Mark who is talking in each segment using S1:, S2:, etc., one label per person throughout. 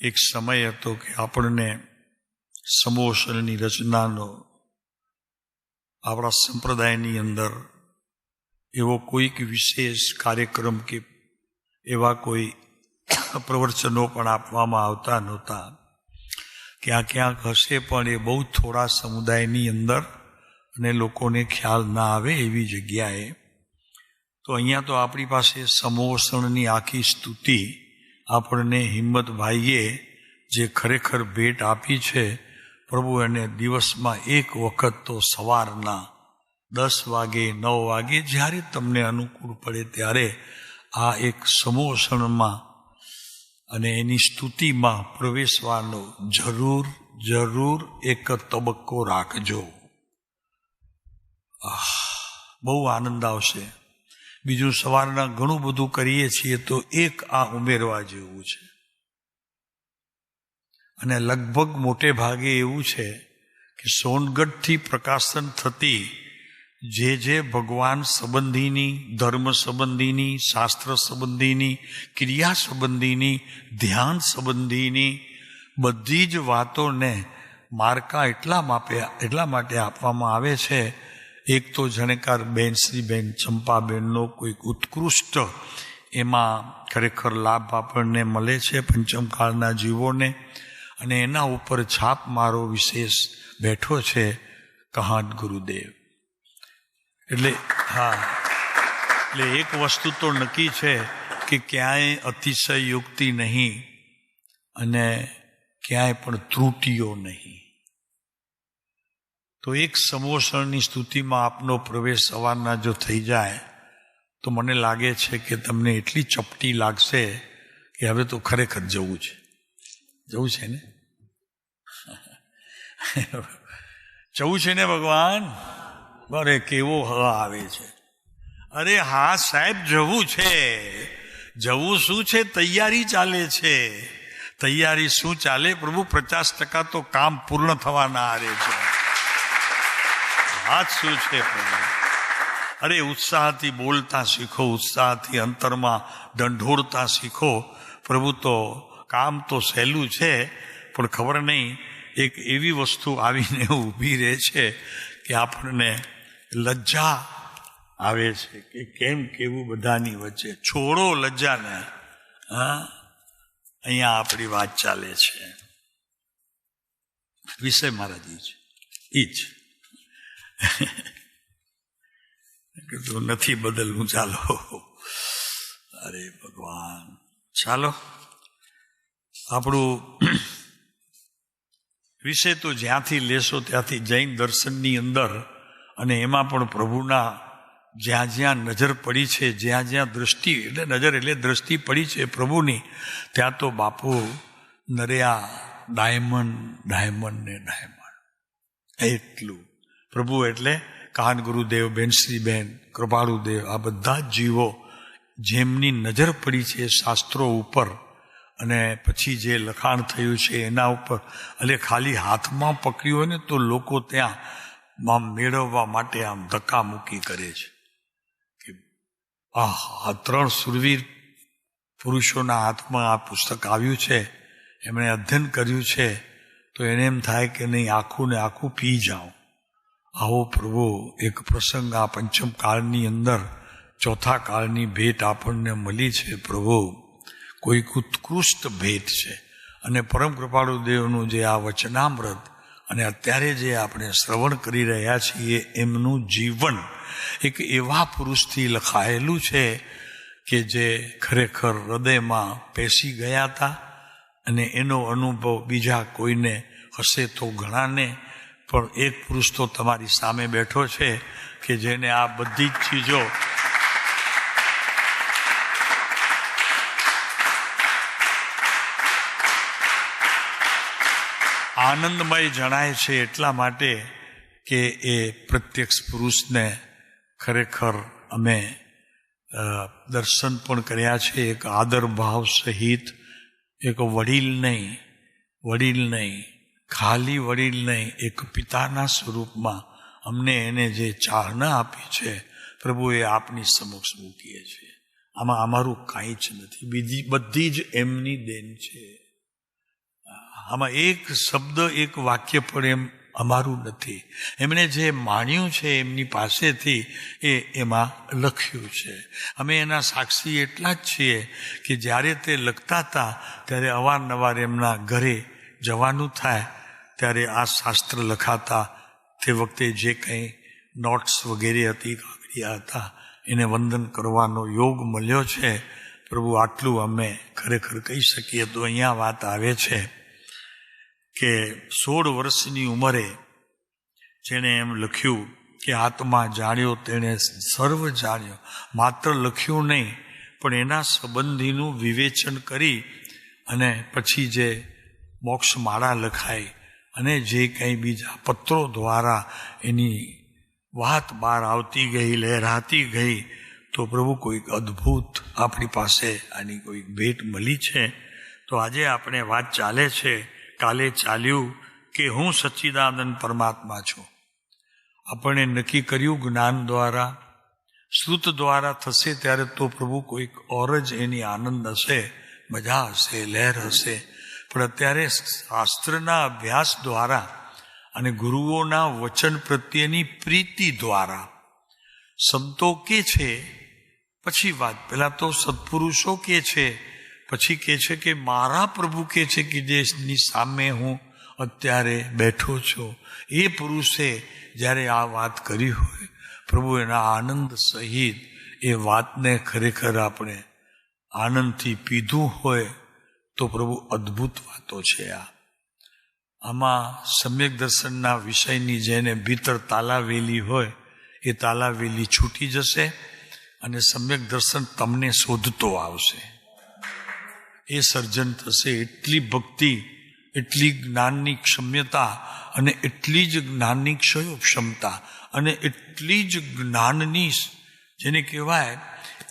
S1: એક સમય હતો કે આપણને સમોસણની રચનાનો આપણા સંપ્રદાયની અંદર એવો કોઈક વિશેષ કાર્યક્રમ કે એવા કોઈ પ્રવચનો પણ આપવામાં આવતા નહોતા. ક્યાંક ક્યાંક હશે પણ એ બહુ થોડા સમુદાયની અંદર અને લોકોને ખ્યાલ ના આવે એવી જગ્યાએ. તો અહીંયા તો આપણી પાસે સમોસણની આખી સ્તુતિ આપણને હિંમતભાઈએ જે ખરેખર ભેટ આપી છે, પ્રભુ એને દિવસમાં એક વખત તો સવારના 10 વાગે 9 વાગે જ્યારે તમને અનુકૂળ પડે ત્યારે આ એક સમોસણમાં અને એની સ્તુતિમાં પ્રવેશવાનો જરૂર એક તબક્કો રાખજો. બહુ આનંદ આવશે. બીજું સવારના ઘણું બધું કરીએ છીએ તો એક આ ઉમેરવા જેવું છે. અને લગભગ મોટે ભાગે એવું છે કે સોનગઢથી પ્રકાશન થતી જે ભગવાન સંબંધીની, ધર્મ સંબંધીની, શાસ્ત્ર સંબંધીની, ક્રિયા સંબંધીની, ધ્યાન સંબંધીની બધી જ વાતોને માર્કા એટલા માટે આપવામાં આવે છે. એક તો જાણકાર બેન શ્રીબેન ચંપાબેનનો કોઈક ઉત્કૃષ્ટ એમાં ખરેખર લાભ આપણને મળે છે પંચમકાળના જીવોને, અને એના ઉપર છાપ મારો વિશેષ બેઠો છે કહાન ગુરુદેવ. એટલે એક વસ્તુ તો નક્કી છે કે ક્યાંય અતિશય યુક્તિ નહીં અને ક્યાંય પણ ત્રુટીઓ નહીં. તો એક સમોસણની સ્તુતિમાં આપનો પ્રવેશ સવારના જો થઈ જાય તો મને લાગે છે કે તમને એટલી ચપટી લાગશે કે હવે તો ખરેખર જવું છે ને જવું છે ને ભગવાન. અરે કેવો હવા આવે છે. અરે હા સાહેબ જવું છે. જવું શું છે? તૈયારી ચાલે છે. તૈયારી શું ચાલે પ્રભુ? 50% તો કામ પૂર્ણ થવાના આરે છે. વાત શું છે પ્રભુ? અરે ઉત્સાહથી બોલતા શીખો, ઉત્સાહથી અંતરમાં ઢંઢોળતા શીખો. પ્રભુ તો કામ તો સહેલું છે, પણ ખબર નહીં એક એવી વસ્તુ આવીને ઊભી રહે છે કે આપણને લજ્જા આવે છે કે કેમ કેવું બધાની વચ્ચે. છોડો લજ્જાને. અહીંયા આપણી વાત ચાલે છે. વિષય મહારાજી છે ઈ જ કીધું નથી બદલવું. ચાલો. અરે ભગવાન, ચાલો આપણું વિષય તો જ્યાંથી લેશો ત્યાંથી જૈન દર્શનની અંદર, અને એમાં પણ પ્રભુના જ્યાં જ્યાં નજર પડી છે, જ્યાં જ્યાં દ્રષ્ટિ એટલે દ્રષ્ટિ પડી છે પ્રભુની, ત્યાં તો બાપુ નર્યા ડાયમંડ. એટલું પ્રભુ એટલે કાન ગુરુદેવ, બેન શ્રીબેન, કૃપાળુદેવ, આ બધા જ જીવો જેમની નજર પડી છે શાસ્ત્રો ઉપર અને પછી જે લખાણ થયું છે એના ઉપર, એટલે ખાલી હાથમાં પકડ્યું હોય ને તો લોકો ત્યાં આમ મેળવવા માટે આમ ધક્કા મૂકી કરે છે કે આ 3 સુરવીર પુરુષોના હાથમાં આ પુસ્તક આવ્યું છે, એમણે અધ્યયન કર્યું છે, તો એને એમ થાય કે નહીં આખું ને આખું પી જાઓ. આવો પ્રભુ એક પ્રસંગ આ પંચમ કાળની અંદર ચોથા કાળની ભેટ આપણને મળી છે. પ્રભુ કોઈક ઉત્કૃષ્ટ ભેટ છે. અને પરમ કૃપાળુ દેવનું જે આ વચનામૃત અને અત્યારે જે આપણે શ્રવણ કરી રહ્યા છીએ એમનું જીવન એક એવા પુરુષથી લખાયેલું છે કે જે ખરેખર હૃદયમાં પેસી ગયા હતા, અને એનો અનુભવ બીજા કોઈને હશે તો ઘણાને, પણ એક પુરુષ તો તમારી સામે બેઠો છે કે જેને આ બધી જ ચીજો આનંદમય જણાય છે એટલા માટે કે એ પ્રત્યક્ષ પુરુષને ખરેખર અમે દર્શન પણ કર્યા છે. એક આદર ભાવ સહિત, એક વડીલ નહીં, ખાલી વડીલ નહીં, એક પિતાના સ્વરૂપમાં અમને એને જે ચાહના આપી છે પ્રભુએ આપની સમક્ષ મૂકીએ છીએ. આમાં અમારું કાંઈ જ નથી, બધી જ એમની દેન છે. આમાં એક શબ્દ એક વાક્ય પણ એમ અમારું નથી. એમણે જે માણ્યું છે એમની પાસેથી એમાં લખ્યું છે. અમે એના સાક્ષી એટલા જ છીએ કે જ્યારે તે લખતા હતા ત્યારે અવારનવાર એમના ઘરે જવાનું થાય ત્યારે આ શાસ્ત્ર લખાતા તે વખતે જે કંઈ નોટ્સ વગેરે હતી, કાગળિયા હતા, એને વંદન કરવાનો યોગ મળ્યો છે. પ્રભુ આટલું અમે ખરેખર કહી શકીએ. તો અહીંયા વાત આવે છે કે 16 વર્ષની ઉંમરે જેણે એમ લખ્યું કે આત્મા જાણ્યો તેણે સર્વ જાણ્યો, માત્ર લખ્યું નહીં પણ એના સંબંધીનું વિવેચન કરી અને પછી જે મોક્ષમાળા લખાઈ અને જે કંઈ બીજા પત્રો દ્વારા એની વાત બહાર આવતી ગઈ, લહેરાતી ગઈ, તો પ્રભુ કોઈક અદ્ભુત આપણી પાસે આની કોઈક ભેટ મળી છે. તો આજે આપણે વાત ચાલે છે, કાલે ચાલ્યું કે હું સચ્ચિદાનંદ પરમાત્મા છું. આપણે નક્કી કર્યું જ્ઞાન દ્વારા, શ્રુત દ્વારા થશે ત્યારે તો પ્રભુ કોઈક ઓર જ એની આનંદ હશે, મજા હશે, લહેર હશે. પણ અત્યારે શાસ્ત્રના અભ્યાસ દ્વારા અને ગુરુઓના વચન પ્રત્યેની પ્રીતિ દ્વારા સંતો કે છે, પછી વાત પહેલા તો સત્પુરુષો કે છે, પછી કે છે કે મારા પ્રભુ કે છે કે જેની સામે હું અત્યારે બેઠો છું, એ પુરુષે જ્યારે આ વાત કરી હોય, પ્રભુ એના આનંદ સહિત એ વાતને ખરેખર આપણે આનંદથી પીધું હોય તો પ્રભુ અદ્ભુત વાતો છે. આમાં સમ્યક દર્શનના વિષયની જેને ભીતર તાલાવેલી હોય એ તાલાવેલી છૂટી જશે અને સમ્યક દર્શન તમને શોધતો આવશે. એ સર્જન થશે. એટલી ભક્તિ, એટલી જ્ઞાનની ક્ષમ્યતા અને એટલી જ જ્ઞાનની ક્ષમતા અને એટલી જ જ્ઞાનની જેને કહેવાય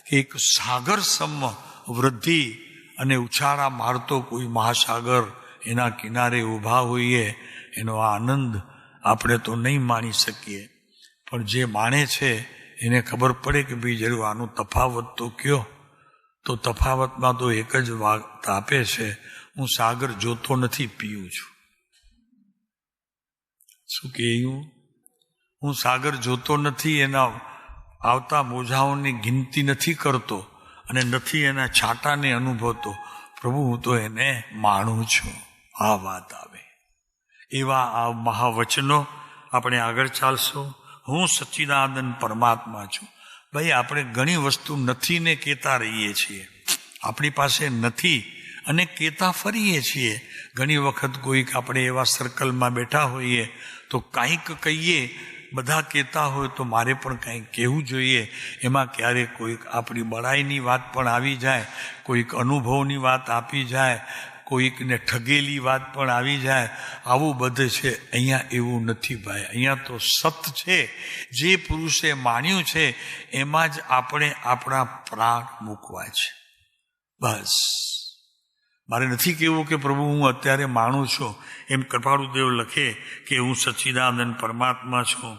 S1: કે એક સાગર સમ વૃદ્ધિ અને ઉછાળા મારતો કોઈ મહાસાગર એના કિનારે ઊભા હોઈએ એનો આનંદ આપણે તો નહીં માણી શકીએ. પણ જે માણે છે એને ખબર પડે કે ભાઈ જરૂર આનું તફાવત તો કયો. તો તફાવતમાં તો એક જ વાત આપે છે, હું સાગર જોતો નથી, પીઉં છું. શું કહ્યું? હું સાગર જોતો નથી, એના આવતા મોજાઓની ગિનતી નથી કરતો અને નથી એના છાંટાને અનુભવતો. પ્રભુ હું તો એને માણું છું. આ વાત આવે. એવા આ મહાવચનો આપણે આગળ ચાલશો. હું સચ્ચિદાનંદ પરમાત્મા છું. ભાઈ આપણે ઘણી વસ્તુ નથી ને કહેતા રહીએ છીએ. આપણી પાસે નથી અને કહેતા ફરીએ છીએ. ઘણી વખત કોઈક આપણે એવા સર્કલમાં બેઠા હોઈએ તો કાંઈક કહીએ, બધા કહેતા હોય તો મારે પણ કંઈક કહેવું જોઈએ. એમાં ક્યારેક કોઈક આપણી બળાઈની વાત પણ આવી જાય, કોઈક અનુભવની વાત આપી જાય, કોઈકને ઠગેલી વાત પણ આવી જાય. આવું બધું છે. અહીંયા એવું નથી ભાઈ. અહીંયા તો સત છે. જે પુરુષે માન્યું છે એમાં જ આપણે આપણા પ્રાણ મૂકવા છે. બસ. મારે નથી કહેવું કે પ્રભુ હું અત્યારે માનું છું. એમ કૃપાળુદેવ લખે કે હું સચ્ચિદાનંદ પરમાત્મા છું,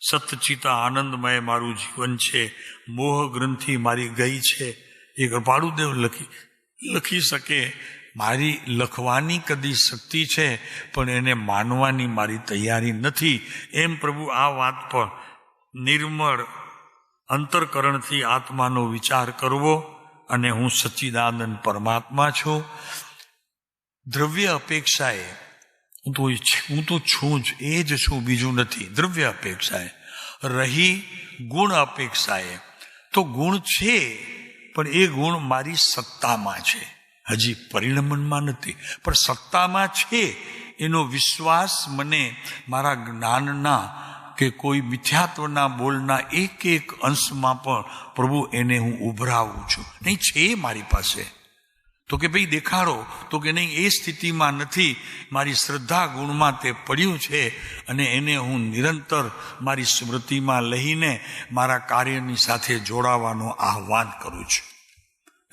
S1: સતચિતા આનંદમય મારું જીવન છે, મોહ ગ્રંથિ મારી ગઈ છે. એ કૃપાળુદેવ લખી શકે. મારી લખવાની કદી શક્તિ છે પણ એને માનવાની મારી તૈયારી નથી. એમ પ્રભુ આ વાત પર નિર્મળ અંતરકરણથી આત્માનો વિચાર કરવો અને હું સચ્ચિદાનંદ પરમાત્મા છું. દ્રવ્ય અપેક્ષાએ હું તો છું જ, એ જ છું, બીજું નથી. દ્રવ્ય અપેક્ષાએ રહી ગુણ અપેક્ષાએ તો ગુણ છે પણ એ ગુણ મારી સત્તામાં છે, હજી પરિણમનમાં નથી, પણ સત્તામાં છે. એનો વિશ્વાસ મને મારા જ્ઞાનના કે કોઈ મિથ્યાત્વના બોલના એક એક અંશમાં પણ પ્રભુ એને હું ઉભરાવું છું. નહીં છે મારી પાસે. તો કે ભાઈ દેખાડો. તો કે નહીં, એ સ્થિતિમાં નથી. મારી શ્રદ્ધા ગુણમાં તે પડ્યું છે અને એને હું નિરંતર મારી સ્મૃતિમાં લઈને મારા કાર્યની સાથે જોડાવાનું આહ્વાન કરું છું.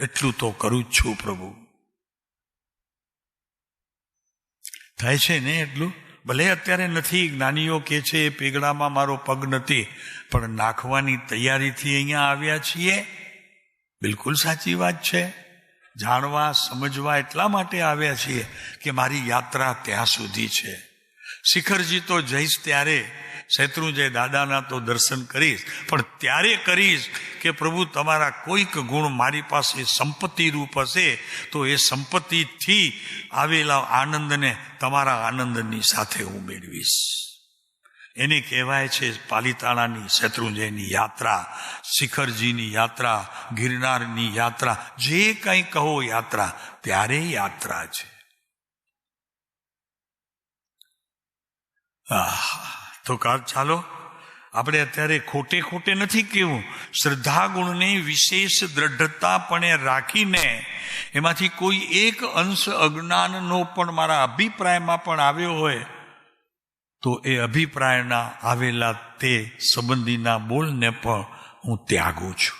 S1: એટલું તો કરું જ છું પ્રભુ. થાય છે ને એટલું? ભલે અત્યારે નથી. જ્ઞાનીઓ કે છે એ પેગડામાં મારો પગ નથી, પણ નાખવાની તૈયારીથી અહીંયા આવ્યા છીએ. બિલકુલ સાચી વાત છે. જાણવા સમજવા એટલા માટે આવ્યા છીએ કે મારી યાત્રા ત્યાં સુધી છે. શિખરજી તો જઈશ ત્યારે, શેત્રુંજય દાદાના તો દર્શન કરીશ, પણ ત્યારે કરીશ કે પ્રભુ તમારા કોઈક ગુણ મારી પાસે સંપત્તિ રૂપ હશે તો એ સંપત્તિથી આવેલા આનંદને તમારા આનંદની સાથે હું મેળવીશ. એને કહેવાય છે પાલિતાણાની શેત્રુંજયની યાત્રા, શિખરજીની યાત્રા, ગિરનારની યાત્રા, જે કંઈ કહો યાત્રા, ત્યારે યાત્રા છે. તો ચાલો આપણે અત્યારે ખોટે ખોટે નથી કહેવું, શ્રદ્ધા ગુણને વિશેષ દ્રઢતાપણે રાખીને એમાંથી કોઈ એક અંશ અજ્ઞાનનો પણ મારા અભિપ્રાયમાં પણ આવ્યો હોય તો એ અભિપ્રાયના આવેલા તે સંબંધીના બોલને પણ હું ત્યાગું છું,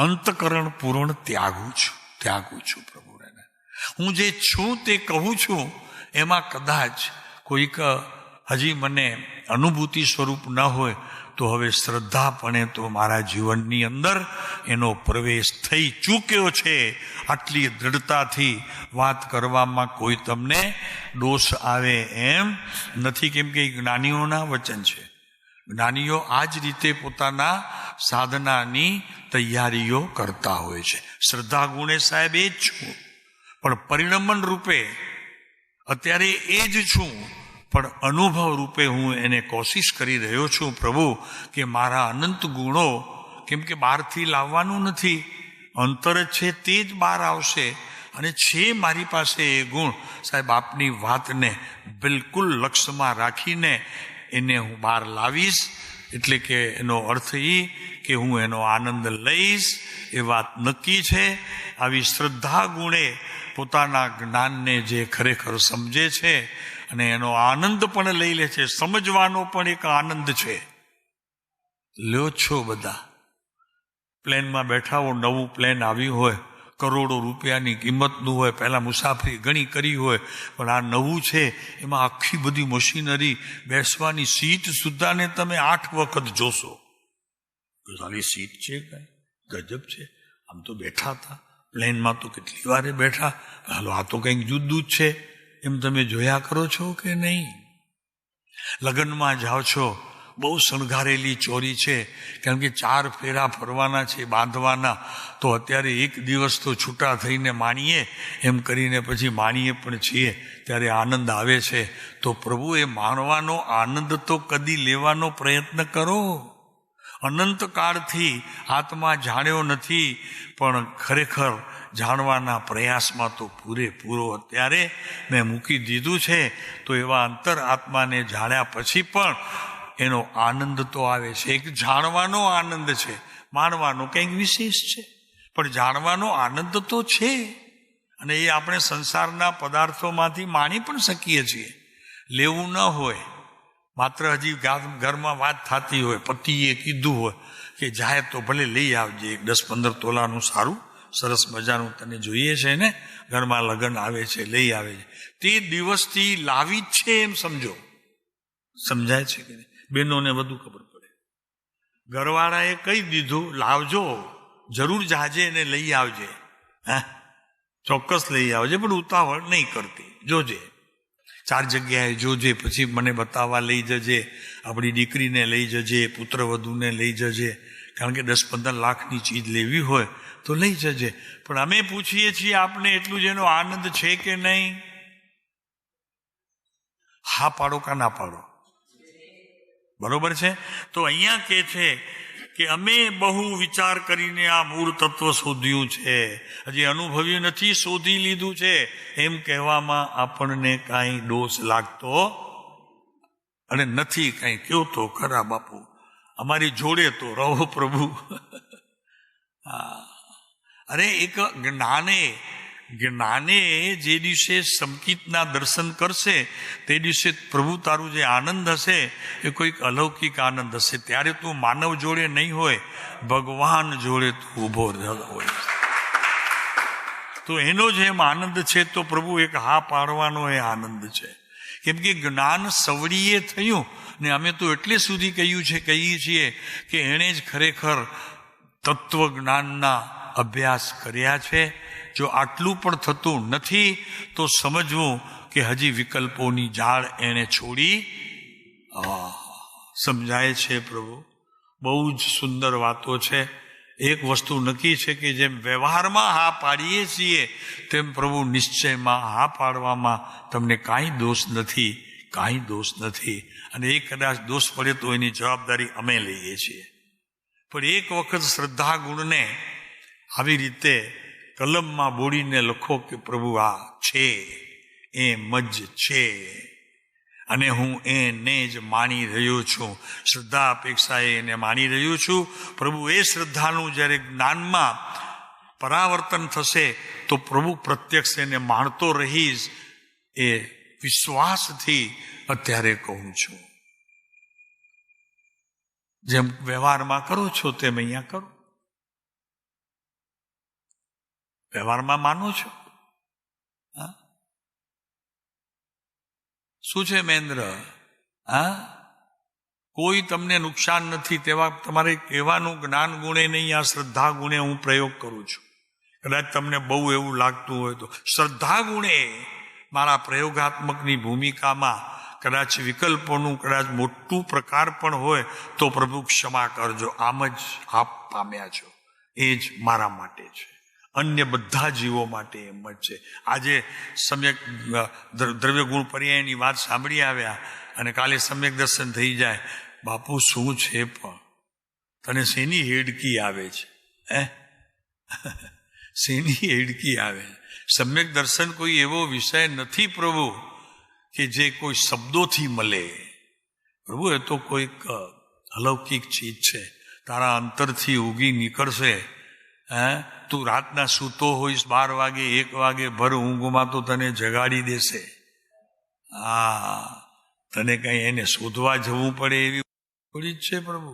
S1: અંતકરણ પૂર્ણ ત્યાગું છું પ્રભુને. હું જે છું તે કહું છું એમાં કદાચ કોઈક હજી મને અનુભૂતિ સ્વરૂપ ન હોય તો હવે શ્રદ્ધાપણે તો મારા જીવનની અંદર એનો પ્રવેશ થઈ ચૂક્યો છે. આટલી દ્રઢતાથી વાત કરવામાં કોઈ તમને દોષ આવે એમ નથી, કેમ કે જ્ઞાનીઓના વચન છે. જ્ઞાનીઓ આ જ રીતે પોતાના સાધનાની તૈયારીઓ કરતા હોય છે. શ્રદ્ધા ગુણે સાહેબ એ જ છું, પણ પરિણમન રૂપે અત્યારે એ જ છું, પણ અનુભવ રૂપે હું એને કોશિશ કરી રહ્યો છું પ્રભુ કે મારા અનંત ગુણો, કેમ કે બહારથી લાવવાનું નથી, અંતર જ છે તે જ બહાર આવશે. અને છે મારી પાસે એ ગુણ સાહેબ, આપની વાતને બિલકુલ લક્ષ્યમાં રાખીને એને હું બહાર લાવીશ. એટલે કે એનો અર્થ એ કે હું એનો આનંદ લઈશ, એ વાત નક્કી છે. આવી શ્રદ્ધા ગુણે પોતાના જ્ઞાનને જે ખરેખર સમજે છે અને એનો આનંદ પણ લઈ લે છે, સમજવાનો પણ એક આનંદ છે. લ્યો છો બધા, પ્લેનમાં બેઠા હો, નવું પ્લેન આવ્યું હોય, કરોડો રૂપિયાની કિંમતનું હોય, પહેલાં મુસાફરી ઘણી કરી હોય, પણ આ નવું છે, એમાં આખી બધી મશીનરી, બેસવાની સીટ સુદ્ધાને તમે 8 વખત જોશો. સારી સીટ છે, કાંઈ ગજબ છે. આમ તો બેઠા હતા પ્લેનમાં તો કેટલી વારે બેઠા, હાલો આ તો કંઈક જુદું જ છે. એમ તમે જોયા કરો છો કે નહીં? લગ્નમાં જાઓ છો, બહુ શણગારેલી ચોરી છે, કારણ કે 4 ફેરા ફરવાના છે, બાંધવાના, તો અત્યારે એક દિવસ તો છૂટા થઈને માણીએ, એમ કરીને પછી માણીએ પણ છીએ, ત્યારે આનંદ આવે છે. તો પ્રભુ એ માણવાનો આનંદ તો કદી લેવાનો પ્રયત્ન કરો. અનંતકાળથી આત્મા જાણ્યો નથી, પણ ખરેખર જાણવાના પ્રયાસમાં તો પૂરેપૂરો અત્યારે મેં મૂકી દીધું છે. તો એવા અંતર આત્માને જાણ્યા પછી પણ એનો આનંદ તો આવે છે. એક જાણવાનો આનંદ છે, માણવાનો કંઈક વિશેષ છે, પણ જાણવાનો આનંદ તો છે. અને એ આપણે સંસારના પદાર્થોમાંથી માણી પણ શકીએ છીએ. લેવું ન હોય, માત્ર હજી ઘરમાં વાત થતી હોય, પતિએ કીધું હોય કે જાય તો ભલે લઈ આવજે 10-15 તોલાનું સારું સરસ મજાનું તને જોઈએ છે ને, ઘરમાં લગ્ન આવે છે, લઈ આવે છે, તે દિવસથી લાવી જ છે એમ સમજો. સમજાય છે કે નહીં? બહેનોને વધુ ખબર પડે. ઘરવાળાએ કહી દીધું લાવજો, જરૂર જાજે ને લઈ આવજે, હા ચોક્કસ લઈ આવજે, પણ ઉતાવળ નહીં કરતી, જોજે 4 જગ્યાએ જોજે, પછી મને બતાવવા લઈ જજે, આપણી દીકરીને લઈ જજે, પુત્રવધૂને લઈ જજે, કારણ કે 10-15 લાખની ચીજ લેવી હોય તો લઈ જજે. પણ અમે પૂછીએ છીએ આપને એટલું જ એનો આનંદ છે કે નહીં? હા પાડો કા ના પાડો? બરોબર છે. તો અહીંયા કે છે કે અમે બહુ વિચાર કરીને આ મૂળ તત્વ શોધ્યું છે, હજી અનુભવ્યું નથી, શોધી લીધું છે, એમ કહેવામાં આપણને કાંઈ દોષ લાગતો અને નથી. કાંઈ કહો તો ખરા બાપુ, અમારી જોડે તો રહો પ્રભુ. અરે એક જ્ઞાને જે દિવસે સંકિતના દર્શન કરશે તે દિવસે પ્રભુ તારું જે આનંદ હશે એ કોઈક અલૌકિક આનંદ હશે. ત્યારે તું માનવ જોડે નહીં હોય, ભગવાન જોડે તું ઊભો હોય. તો એનો જેમ આનંદ છે તો પ્રભુ એક હા પાડવાનો એ આનંદ છે. કેમ કે જ્ઞાન સવડીએ થયું ને અમે તો એટલે સુધી કહીએ છીએ કે એણે જ ખરેખર તત્વ જ્ઞાનના અભ્યાસ કર્યા છે. જો આટલું પણ થતું નથી તો સમજવું કે હજી વિકલ્પોની ઝાડ એણે છોડી. સમજાય છે પ્રભુ? બહુ જ સુંદર વાતો છે. એક વસ્તુ નક્કી છે કે જેમ વ્યવહારમાં હા પાડીએ છીએ તેમ પ્રભુ નિશ્ચયમાં હા પાડવામાં તમને કાંઈ દોષ નથી, કાંઈ દોષ નથી. અને એ કદાચ દોષ પડે તો એની જવાબદારી અમે લઈએ છીએ. પણ એક વખત શ્રદ્ધા ગુણને આવી રીતે કલમમાં બોડીને લખો કે પ્રભુ આ છે, એમ જ છે, અને હું એને જ માની રહ્યો છું. શ્રદ્ધા અપેક્ષાએ એને માની રહ્યો છું. પ્રભુ એ શ્રદ્ધાનું જ્યારે જ્ઞાનમાં પરાવર્તન થશે તો પ્રભુ પ્રત્યક્ષ એને માણતો રહીશ. એ વિશ્વાસથી અત્યારે કહું છું. જેમ વ્યવહારમાં કરો છો તેમ અહીંયા કરો. વ્યવહારમાં માનો છો? હા, શું છે મહેન્દ્ર? હા, કોઈ તમને નુકસાન નથી તેવા તમારે કહેવાનું જ્ઞાન ગુણે નહીં, આ શ્રદ્ધા ગુણે હું પ્રયોગ કરું છું. કદાચ તમને બહુ એવું લાગતું હોય તો શ્રદ્ધા ગુણે મારા પ્રયોગાત્મકની ભૂમિકામાં કદાચ વિકલ્પોનું કદાચ મોટું પ્રકાર પણ હોય તો પ્રભુ ક્ષમા કરજો. આમ જ આપ પામ્યા છો એ જ મારા માટે છે, અન્ય બધા જીવો માટે એમ જ છે. આજે સમ્યક દ્રવ્ય ગુણ પર્યાયની વાત સાંભળી આવ્યા અને કાલે સમ્યક દર્શન થઈ જાય. બાપુ શું છે પણ તને શેની હેડકી આવે છે? શેની હેડકી આવે? સમ્યક દર્શન કોઈ એવો વિષય નથી પ્રભુ કે જે કોઈ શબ્દોથી મળે. પ્રભુ એ તો કોઈક અલૌકિક ચીજ છે, તારા અંતરથી ઉગી નીકળશે. તું રાતના સૂતો હોઈશ 12 વાગે 1 વાગે ભર ઊંઘમાં તો તને જગાડી દેશે. તને કઈ એને શોધવા જવું પડે એવી થોડી જ છે પ્રભુ.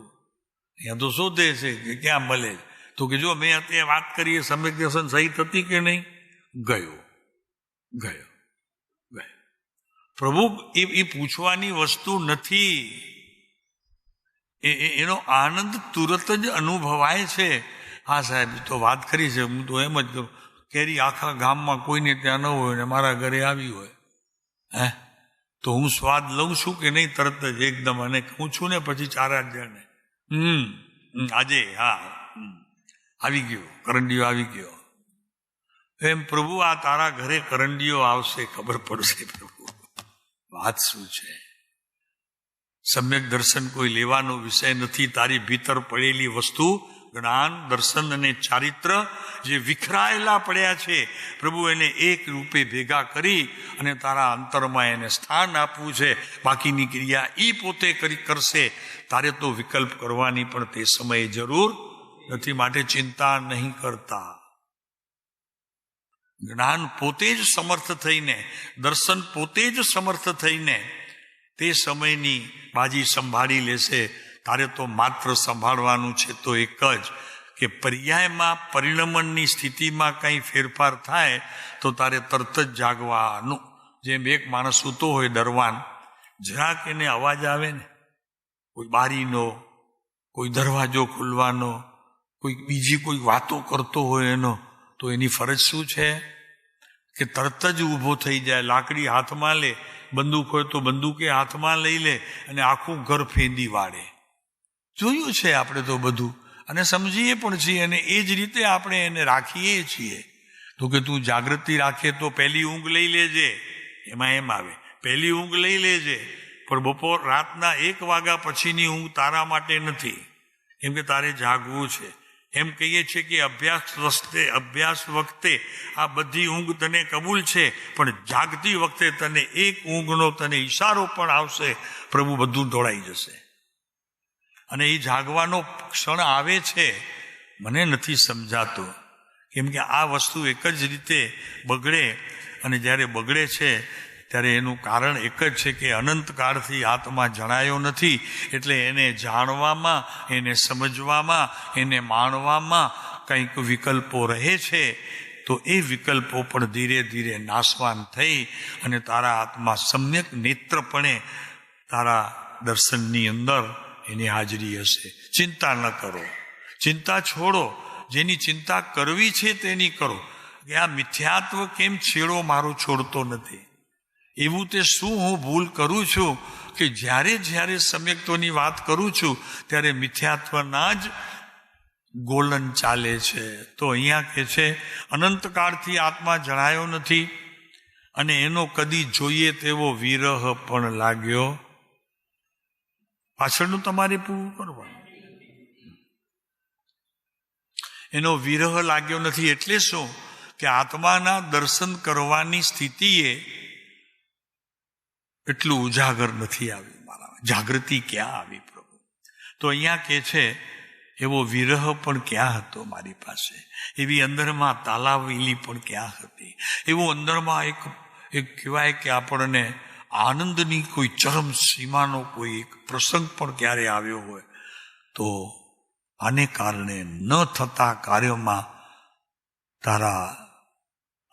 S1: અહીંયા તો શોધે છે કે ક્યાં મળે. તો કે જો મેં અત્યારે વાત કરીએ સમ્યક દર્શન સહિત હતી કે નહીં? ગયો. પ્રભુ એ પૂછવાની વસ્તુ નથી. એનો આનંદ તુરત જ અનુભવાય છે. હા સાહેબ તો વાત કરી છે, હું તો એમ જ કરું. કેરી આખા ગામમાં કોઈને ત્યાં ન હોય ને મારા ઘરે આવી હોય, તો હું સ્વાદ લઉં છું કે નહીં? તરત જ એકદમ. અને હું છું ને પછી 4-8 જણને આજે હા આવી ગયો, કરંડિયો આવી ગયો. એમ પ્રભુ આ તારા ઘરે કરંડિયો આવશે, ખબર પડશે પ્રભુ વાત શું છે. સમ્યક દર્શન કોઈ લેવાનો વિષય નથી. તારી ભીતર પડેલી વસ્તુ જ્ઞાન, દર્શન અને ચારિત્ર જે વિખરાયેલા પડ્યા છે પ્રભુ એને એક રૂપે ભેગા કરી અને તારા અંતરમાં એને સ્થાન આપવું છે. બાકીની ક્રિયા એ પોતે કરશે. તારે તો વિકલ્પ કરવાની પણ તે સમયે જરૂર નથી. માટે ચિંતા નહીં કરતા. જ્ઞાન પોતે જ સમર્થ થઈને, દર્શન પોતે જ સમર્થ થઈને તે સમયની બાજી સંભાળી લેશે. તારે તો માત્ર સંભાળવાનું છે તો એક જ કે પર્યાયમાં પરિણમનની સ્થિતિમાં કંઈ ફેરફાર થાય તો તારે તરત જ જાગવાનું. જેમ એક માણસ સૂતો હોય ડરવાન, જરાક એને અવાજ આવે ને, કોઈ બારીનો, કોઈ દરવાજો ખુલવાનો, કોઈ બીજી કોઈ વાતો કરતો હોય એનો, તો એની ફરજ શું છે કે તરત જ ઊભો થઈ જાય. લાકડી હાથમાં લે, બંદૂક હોય તો બંદૂકે હાથમાં લઈ લે અને આખું ઘર ફેંદી વાળે. જોયું છે આપણે તો બધું, અને સમજીએ પણ છીએ, અને એ જ રીતે આપણે એને રાખીએ છીએ. તો કે તું જાગૃતિ રાખે તો પહેલી ઊંઘ લઈ લેજે. એમાં એમ આવે પહેલી ઊંઘ લઈ લેજે, પણ બપોર રાતના 1 વાગ્યા પછીની ઊંઘ તારા માટે નથી, કેમ કે તારે જાગવું છે. એમ કહીએ છીએ કે અભ્યાસ વખતે આ બધી ઊંઘ તને કબૂલ છે, પણ જાગતી વખતે તને એક ઊંઘનો તને ઈશારો પણ આવશે, પ્રભુ બધું દોડાઈ જશે. અને એ જાગવાનો ક્ષણ આવે છે, મને નથી સમજાતું. કેમ કે આ વસ્તુ એક જ રીતે બગડે, અને જ્યારે બગડે છે ત્યારે એનું કારણ એક જ છે કે અનંતકાળથી આત્મા જણાયો નથી. એટલે એને જાણવામાં, એને સમજવામાં, એને માણવામાં કંઈક વિકલ્પો રહે છે. તો એ વિકલ્પો પણ ધીરે ધીરે નાશવાન થઈ અને તારા આત્મા સમ્યક નેત્રપણે તારા દર્શનની અંદર એની હાજરી હશે. ચિંતા ન કરો, ચિંતા છોડો. જેની ચિંતા કરવી છે તેની કરો. કે આ મિથ્યાત્વ કેમ છેડો મારો છોડતો નથી? એવું તે શું હું ભૂલ કરું છું કે જ્યારે જ્યારે સમ્યક્ત્વની વાત કરું છું ત્યારે મિથ્યાત્વના જ ગોલન ચાલે છે. તો અહીંયા કે છે અનંતકાળથી આત્મા જણાયો નથી અને એનો કદી જોઈએ તેવો વિરહ પણ લાગ્યો. પાછળનું તમારે પૂરું કરવાનું. એનો વિરહ લાગ્યો નથી એટલે શું? કે આત્માના દર્શન કરવાની સ્થિતિએ એટલું ઉજાગર નથી આવ્યું મારા. જાગૃતિ ક્યાં આવી પ્રભુ? તો અહીંયા કે છે એવો વિરહ પણ ક્યાં હતો મારી પાસે? એવી અંદરમાં તાલાવેલી પણ ક્યાં હતી? એવું અંદરમાં એક કહેવાય કે આપણને આનંદની કોઈ ચરમ સીમાનો કોઈ એક પ્રસંગ પણ ક્યારે આવ્યો હોય તો આને કારણે ન થતા કાર્યમાં તારા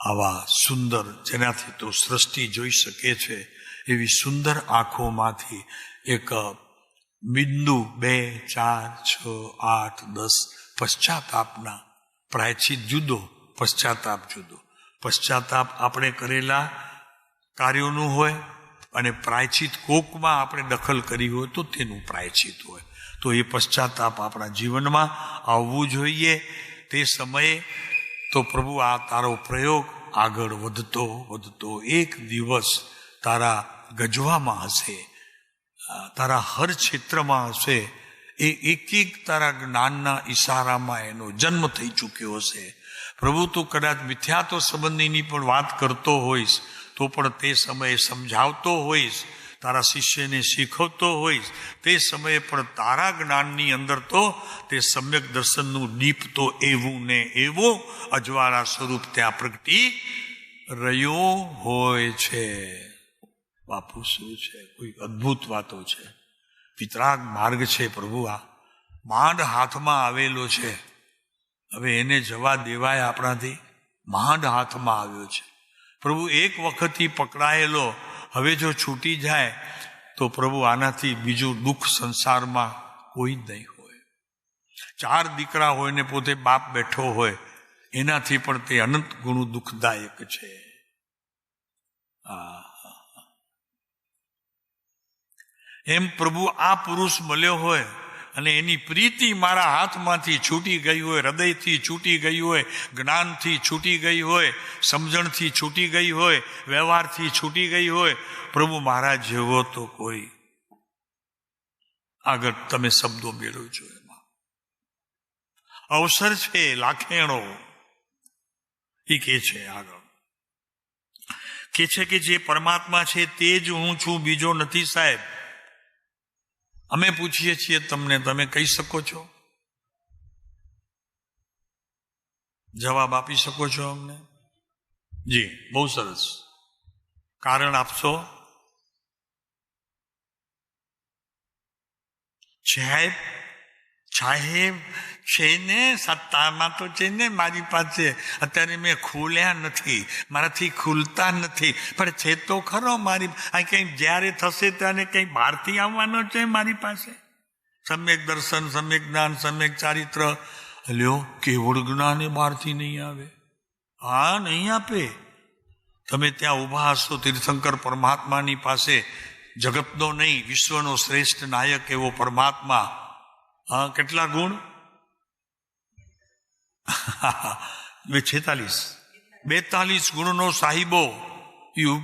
S1: આવા સુંદર, જેનાથી તો સૃષ્ટિ જોઈ શકે છે એવી સુંદર આંખોમાંથી એક બિંદુ 2, 4, 6, 8, 10 પશ્ચાતાપના પ્રાયશ્ચિત જુદો, પશ્ચાતાપ જુદો. પશ્ચાતાપ આપણે કરેલા કાર્યોનું હોય અને પ્રાયશ્ચિત કોકમાં આપણે દખલ કરી હોય તો તેનું પ્રાયશ્ચિત હોય. તો એ પશ્ચાતાપ આપણા જીવનમાં આવવું જોઈએ. તે સમયે તો પ્રભુ આ તારો પ્રયોગ આગળ વધતો વધતો એક દિવસ તારા ગજવામાં હશે, તારા હર ક્ષેત્રમાં હશે. એ એક એક તારા જ્ઞાનના ઈશારામાં એનો જન્મ થઈ ચૂક્યો હશે. પ્રભુ તું કદાચ મિથ્યાત્વ સંબંધીની પણ વાત કરતો હોઈશ તો પણ તે સમયે સમજાવતો હોઈશ, તારા શિષ્યને શીખવતો હોઈશ, તે સમયે પણ તારા જ્ઞાનની અંદર તો તે સમ્યક દર્શનનું દીપ તો એવું ને એવું અજવાળા સ્વરૂપ ત્યાં પ્રગટી રહ્યો હોય છે. બાપુ શું છે, કોઈ અદ્ભુત વાતો છે. વિતરાગ માર્ગ છે પ્રભુ. આ માંડ હાથમાં આવેલો છે, હવે એને જવા દેવાય આપણાથી? માંડ હાથમાં આવ્યો છે પ્રભુ. એક વખતથી પકડાયેલો હવે જો છૂટી જાય તો પ્રભુ આનાથી બીજું દુઃખ સંસારમાં કોઈ જ નહીં હોય. 4 દીકરા હોય ને પોતે બાપ બેઠો હોય એનાથી પણ તે અનંત ગુણું દુઃખદાયક છે. એમ પ્રભુ આ પુરુષ મળ્યો હોય અને એની પ્રીતિ મારા હાથમાંથી છૂટી ગઈ હોય, હૃદયથી છૂટી ગઈ હોય, જ્ઞાનથી છૂટી ગઈ હોય, સમજણથી છૂટી ગઈ હોય, વ્યવહારથી છૂટી ગઈ હોય, પ્રભુ મારા જેવો તો કોઈ આગળ તમે શબ્દો મેળવો છો. એમાં અવસર છે લાખેણો. એ કે છે આગળ કે છે કે જે પરમાત્મા છે તે જ હું છું, બીજો નથી સાહેબ. અમે પૂછીએ છીએ તમને, તમે કહી શકો છો? જવાબ આપી શકો છો અમને? જી, બહુ સરસ. કારણ આપશો? સાહેબ છે ને, સત્તામાં તો છે ને મારી પાસે. અત્યારે મેં ખોલ્યા નથી, મારાથી ખુલતા નથી, પણ છે તો ખરો મારી. આ કંઈ જ્યારે થશે ત્યારે કંઈ બહારથી આવવાનો છે મારી પાસે? સમ્યક દર્શન, સમ્યક જ્ઞાન, સમ્યક ચારિત્ર. લ્યો, કેવળ જ્ઞાન એ બહારથી નહીં આવે. હા, નહીં આપે. તમે ત્યાં ઊભા હશો તીર્થંકર પરમાત્માની પાસે, જગતનો નહીં વિશ્વનો શ્રેષ્ઠ નાયક એવો પરમાત્મા. હા, કેટલા ગુણ? 42 ગુણનો સાહિબો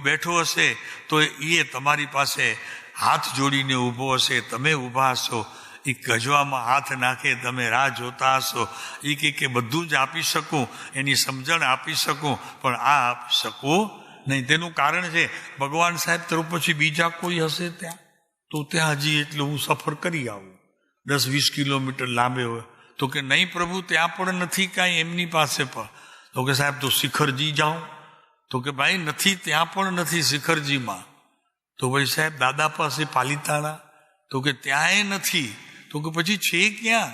S1: બેઠો હશે તો એ તમારી પાસે હાથ જોડીને ઊભો હશે. તમે ઊભા હશો, એ ગજવામાં હાથ નાખે, તમે રાહ જોતા હશો. એ કે બધું જ આપી શકું, એની સમજણ આપી શકું, પણ આ આપી શકું નહીં. તેનું કારણ છે ભગવાન સાહેબ તરફ પછી બીજા કોઈ હશે ત્યાં તો ત્યાં હજી એટલું હું સફર કરી આવું 10-20 કિલોમીટર લાંબે હોય. તો કે નહીં પ્રભુ, ત્યાં પણ નથી કાંઈ એમની પાસે પણ. તો કે સાહેબ તો શિખરજી જાઓ. તો કે ભાઈ નથી, ત્યાં પણ નથી શિખરજીમાં. તો ભાઈ સાહેબ દાદા પાસે પાલીતાણા. તો કે ત્યાંય નથી. તો કે પછી છે ક્યાં?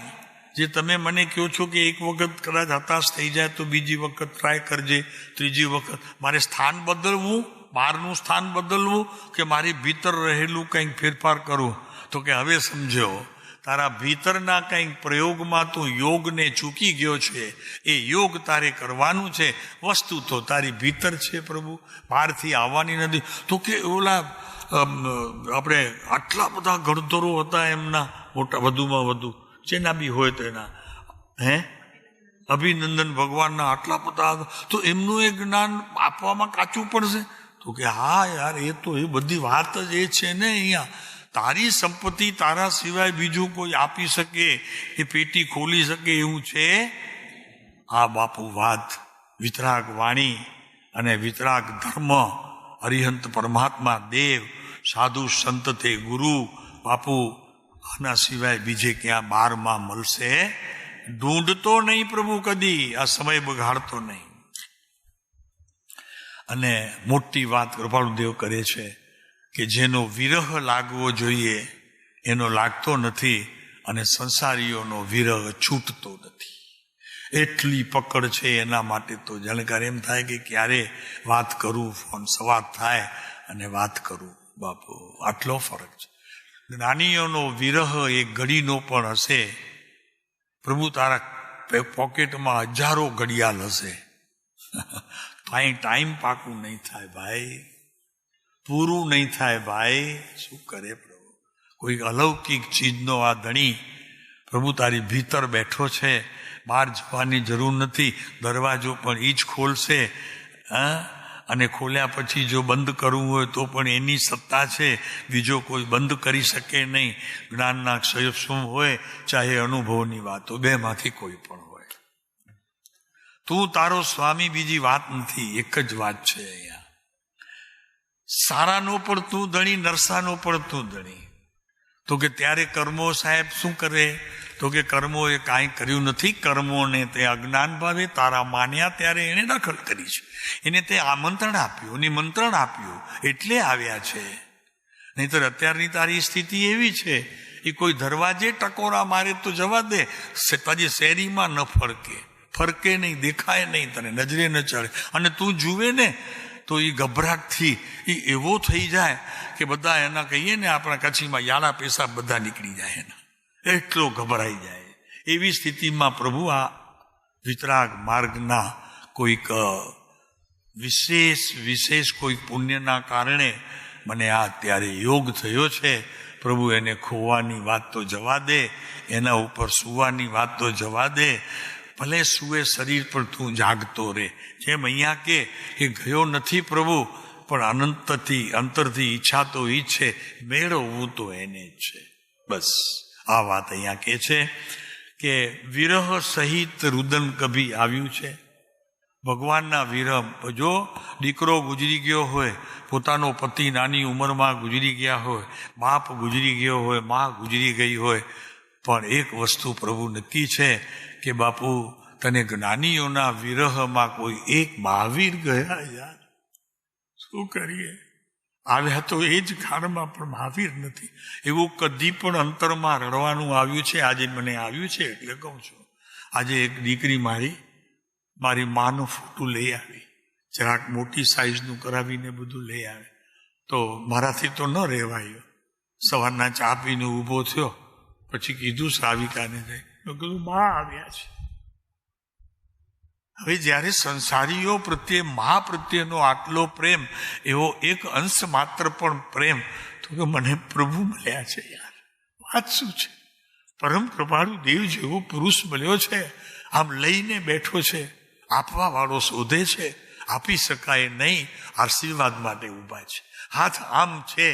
S1: જે તમે મને કહો છો કે એક વખત કદાચ હતાશ થઈ જાય તો બીજી વખત ટ્રાય કરજે, ત્રીજી વખત. મારે સ્થાન બદલવું, બહારનું સ્થાન બદલવું કે મારી ભીતર રહેલું કંઈક ફેરફાર કરવું? તો કે હવે સમજો તારા ભીતરના કંઈક પ્રયોગમાં તું યોગને ચૂકી ગયો છે. એ યોગ તારે કરવાનું છે. વસ્તુ તો તારી ભીતર છે પ્રભુ, બહારથી આવવાની નથી. તો કે ઓલા આપણે આટલા બધા ગણધરો હતા એમના મોટા, વધુમાં વધુ જેના બી હોય તેના, અભિનંદન ભગવાનના આટલા બધા, તો એમનું એ જ્ઞાન આપવામાં કાચું પડશે? તો કે હા યાર, એ તો એ બધી વાત જ એ છે ને. અહીંયા તારી સંપત્તિ તારા સિવાય બીજું કોઈ આપી શકે, એ પેટી ખોલી શકે એવું છે? આ બાપુ વાત વિતરાગ વાણી અને વિતરાગ ધર્મ, અરિહંત પરમાત્મા દેવ, સાધુ સંત તે ગુરુ, બાપુ આના સિવાય બીજે ક્યાં બારમાં મળશે? ઢૂંઢતો નહીં પ્રભુ કદી, આ સમય બગાડતો નહીં. અને મોટી વાત કૃપાળુદેવ કરે છે કે જેનો વિરહ લાગવો જોઈએ એનો લાગતો નથી, અને સંસારીઓનો વિરહ છૂટતો નથી. એટલી પકડ છે એના માટે તો જાણકાર એમ થાય કે ક્યારે વાત કરું, ફોન સવાર થાય અને વાત કરું. બાપુ આટલો ફરક છે. જ્ઞાનીઓનો વિરહ એક ઘડીનો પણ હશે પ્રભુ, તારા પોકેટમાં હજારો ઘડિયાળ હશે, ટાઈમ પાકું નહીં થાય ભાઈ, પૂરું નહીં થાય ભાઈ. શું કરે પ્રભુ? કોઈ અલૌકિક ચીજનો આ ધણી પ્રભુ તારી ભીતર બેઠો છે, બહાર જવાની જરૂર નથી. દરવાજો પણ એ જ ખોલશે, અને ખોલ્યા પછી જો બંધ કરવું હોય તો પણ એની સત્તા છે, બીજો કોઈ બંધ કરી શકે નહીં. જ્ઞાનના ક્ષય શું હોય, ચાહે અનુભવની વાતો, બેમાંથી કોઈ પણ હોય. તું તારો સ્વામી, બીજી વાત નથી, એક જ વાત છે અહીંયા. સારાનો પણ તું ધણી, નરસાનો પણ તું ધણી. તો કે ત્યારે કર્મો સાહેબ શું કરે? તો કે કર્મો એ કાંઈ કર્યું નથી. કર્મોને તે અજ્ઞાન ભાવે તારા માન્યા ત્યારે એને દખલ કરી છે, એને તે આમંત્રણ આપ્યું, નિમંત્રણ આપ્યું, એટલે આવ્યા છે. નહીતર અત્યારની તારી સ્થિતિ એવી છે, એ કોઈ દરવાજે ટકોરા મારે તો જવા દે, તારી શેરીમાં ન ફરકે નહીં, દેખાય નહીં, તને નજરે ન ચડે. અને તું જુએ ને તો એ ગભરાટથી એ એવો થઈ જાય કે બધા એના કહીએ ને આપણા કચ્છીમાં યાળા પેશાબ બધા નીકળી જાય એના, એટલો ગભરાઈ જાય. એવી સ્થિતિમાં પ્રભુ આ વિતરાગ માર્ગના કોઈક વિશેષ કોઈક પુણ્યના કારણે મને આ અત્યારે યોગ થયો છે. પ્રભુ એને ખોવાની વાત તો જવા દે, એના ઉપર સુવાની વાત તો જવા દે. ભલે સુએ શરીર પર તું જાગતો રે. જેમ અહીંયા કે ગયો નથી પ્રભુ, પણ અંતરથી ઈચ્છા તો ઈ છે, મેળવવું તો એને જ છે. બસ આ વાત અહીંયા કે છે કે વિરહ સહિત રુદન કભી આવ્યું છે. ભગવાનના વિરહ, જો દીકરો ગુજરી ગયો હોય, પોતાનો પતિ નાની ઉંમરમાં ગુજરી ગયા હોય, બાપ ગુજરી ગયો હોય, મા ગુજરી ગઈ હોય, પણ એક વસ્તુ પ્રભુ નક્કી છે કે બાપુ તને જ્ઞાનીઓના વિરહમાં કોઈ એક મહાવીર ગયા. યાર શું કરીએ? આવ્યા તો એ જ કાળમાં, પણ મહાવીર નથી. એવું કદી પણ અંતરમાં રડવાનું આવ્યું છે? આજે મને આવ્યું છે એટલે કહું છું. આજે એક દીકરી મારી માનો ફોટો લઈ આવી, જરાક મોટી સાઈઝનું કરાવીને બધું લઈ આવે, તો મારાથી તો ન રહેવાયો. સવારના ચા પીને ઊભો થયો, પછી કીધું શ્રાવિકાને જઈ, મેં કીધું મા આવ્યા છે. હવે જ્યારે સંસારીઓ પ્રત્યે મા પ્રત્યેનો આટલો પ્રેમ, એવો એક અંશ માત્ર પણ પ્રેમ, તો કે મને પ્રભુ મળ્યા છે. યાર વાત શું છે? પરમ કૃપાળુ દેવ જેવો પુરુષ મળ્યો છે, આમ લઈને બેઠો છે, આપવા વાળો શોધે છે, આપી શકાય નહીં, આશીર્વાદ માટે ઊભા છે. હાથ આમ છે,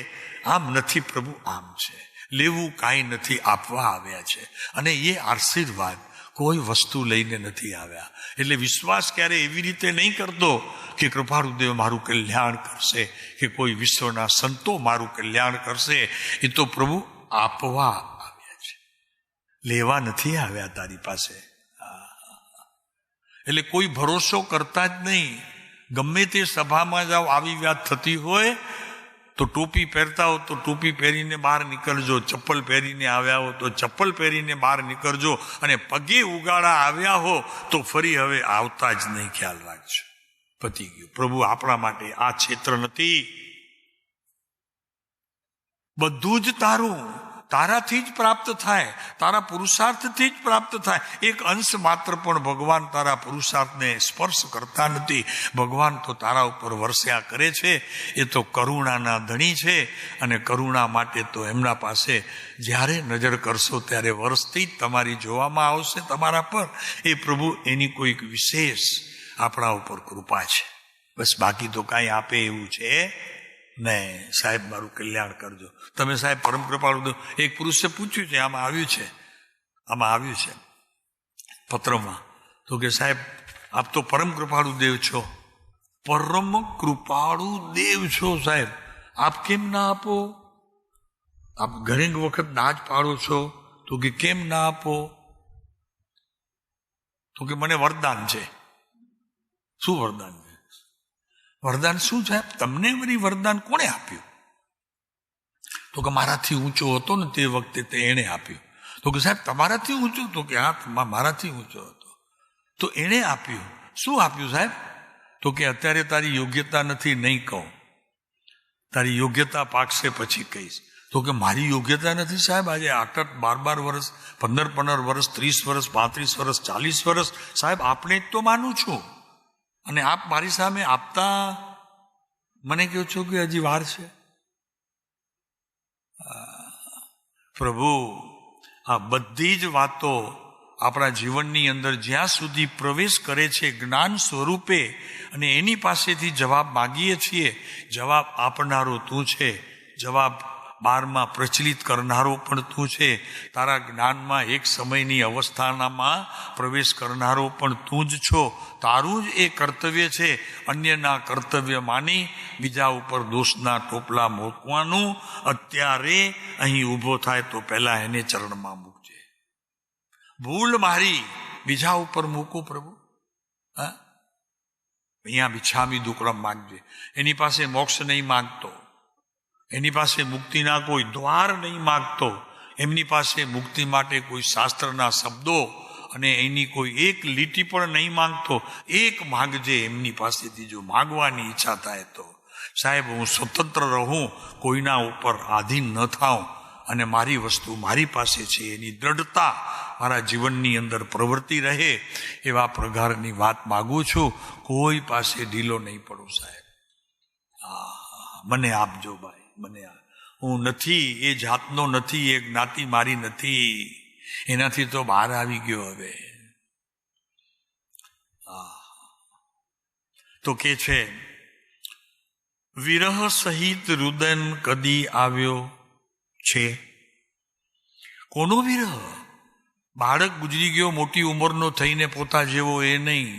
S1: આમ નથી પ્રભુ, આમ છે. લેવું કાંઈ નથી, આપવા આવ્યા છે. અને એ આશીર્વાદ કોઈ વસ્તુ લઈને નથી આવ્યા. એટલે વિશ્વાસ ક્યારે એવી રીતે નહીં કરતો કે કૃપાળુદેવ મારું કલ્યાણ કરશે, કે કોઈ વિશ્વના સંતો મારું કલ્યાણ કરશે. એ તો પ્રભુ આપવા આવ્યા છે, લેવા નથી આવ્યા તારી પાસે. એટલે કોઈ ભરોસો કરતા જ નહીં. ગમે તે સભામાં જાઓ, આવી વાત થતી હોય તો ટોપી પહેરતા હો તો ટોપી પહેરીને બહાર નીકળજો, ચપ્પલ પહેરીને આવ્યા હો તો ચપ્પલ પહેરીને બહાર નીકળજો, અને પગે ઉગાડા આવ્યા હો તો ફરી હવે આવતા જ નહીં. ખ્યાલ રાખજો, પતી ગયું. પ્રભુ આપણા માટે આ ક્ષેત્ર નથી, બધું જ તારું. તારાથી જ પ્રાપ્ત થાય, તારા પુરુષાર્થથી જ પ્રાપ્ત થાય. એક અંશ માત્ર પણ ભગવાન તારા પુરુષાર્થને સ્પર્શ કરતા નથી. ભગવાન તો તારા ઉપર વરસ્યા કરે છે. એ તો કરુણાના ધણી છે, અને કરુણા માટે તો એમના પાસે જ્યારે નજર કરશો ત્યારે વર્ષથી જ તમારી જોવામાં આવશે તમારા પર. એ પ્રભુ એની કોઈક વિશેષ આપણા ઉપર કૃપા છે. બસ બાકી તો કાંઈ આપે એવું છે નહીં. સાહેબ મારું કલ્યાણ કરજો. તમે સાહેબ પરમ કૃપાળુ. એક પુરુષે પૂછ્યું છે, આમાં આવ્યું છે પત્રમાં, તો કે સાહેબ આપ તો પરમ કૃપાળુ દેવ છો, પરમ કૃપાળુ દેવ છો સાહેબ, આપ કેમ ના આપો? આપ ઘણી વખત ના જ પાડો છો, તો કે કેમ ના આપો? તો કે મને વરદાન છે. શું વરદાન છે? વરદાન શું છે? તમને વળી વરદાન કોણે આપ્યું? તો કે મારાથી ઊંચો હતો ને તે વખતે તે એણે આપ્યું. તો કે સાહેબ તમારાથી ઊંચો? તો કે હા મારાથી ઊંચો હતો. તો એણે આપ્યું. શું આપ્યું સાહેબ? તો કે અત્યારે તારી યોગ્યતા નથી, નહીં કહું. તારી યોગ્યતા પાકશે પછી કહીશ. તો કે મારી યોગ્યતા નથી સાહેબ. આજે 8-12 વર્ષ, 15 વર્ષ, 30 વર્ષ, 35 વર્ષ, 40 વર્ષ સાહેબ આપણે જ તો માનું છું, અને આપ મારી સામે આપતા મને કહો છો કે હજી વાર છે. પ્રભુ આ બધી જ વાતો આપણા જીવનની અંદર જ્યાં સુધી પ્રવેશ કરે છે જ્ઞાન સ્વરૂપે, અને એની પાસેથી જવાબ માગીએ છીએ, જવાબ આપનારો તું છે, જવાબ બારમાં પ્રચલિત કરનારો પણ તું છે, તારા જ્ઞાનમાં એક સમયની અવસ્થાનામાં પ્રવેશ કરનારો પણ તું જ છો. તારું જ એ કર્તવ્ય છે અન્યના કર્તવ્ય માની બીજા ઉપર દોષના ટોપલા મૂકવાનું. અત્યારે અહીં ઊભો થાય તો પહેલા એને ચરણમાં મૂકજે. ભૂલ મારી બીજા ઉપર મૂકું પ્રભુ. હા, અહીંયા બિછામી દુકડમ માંગજે. એની પાસે મોક્ષ નહીં માંગતો, એની પાસે મુક્તિના કોઈ દ્વાર નહીં માગતો, એમની પાસે મુક્તિ માટે કોઈ શાસ્ત્રના શબ્દો અને એની કોઈ એક લીટી પણ નહીં માંગતો. એક માગજે એમની પાસેથી, જો માગવાની ઈચ્છા થાય તો. સાહેબ હું સ્વતંત્ર રહું, કોઈના ઉપર આધીન ન થાઉં, અને મારી વસ્તુ મારી પાસે છે એની દ્રઢતા મારા જીવનની અંદર પ્રવૃત્તિ રહે, એવા પ્રકારની વાત માગું છું. કોઈ પાસે ઢીલો નહીં પડું સાહેબ. મને આપજો ભાઈ, મને હું નથી એ જાતનો નથી, એ જ્ઞાતિ મારી નથી, એનાથી તો બહાર આવી ગયો હવે. તો કે છે વિરહ સહિત રુદન કદી આવ્યો છે. કોનો વિરહ? બાળક ગુજરી ગયો મોટી ઉંમરનો થઈને પોતા જેવો એ નહીં.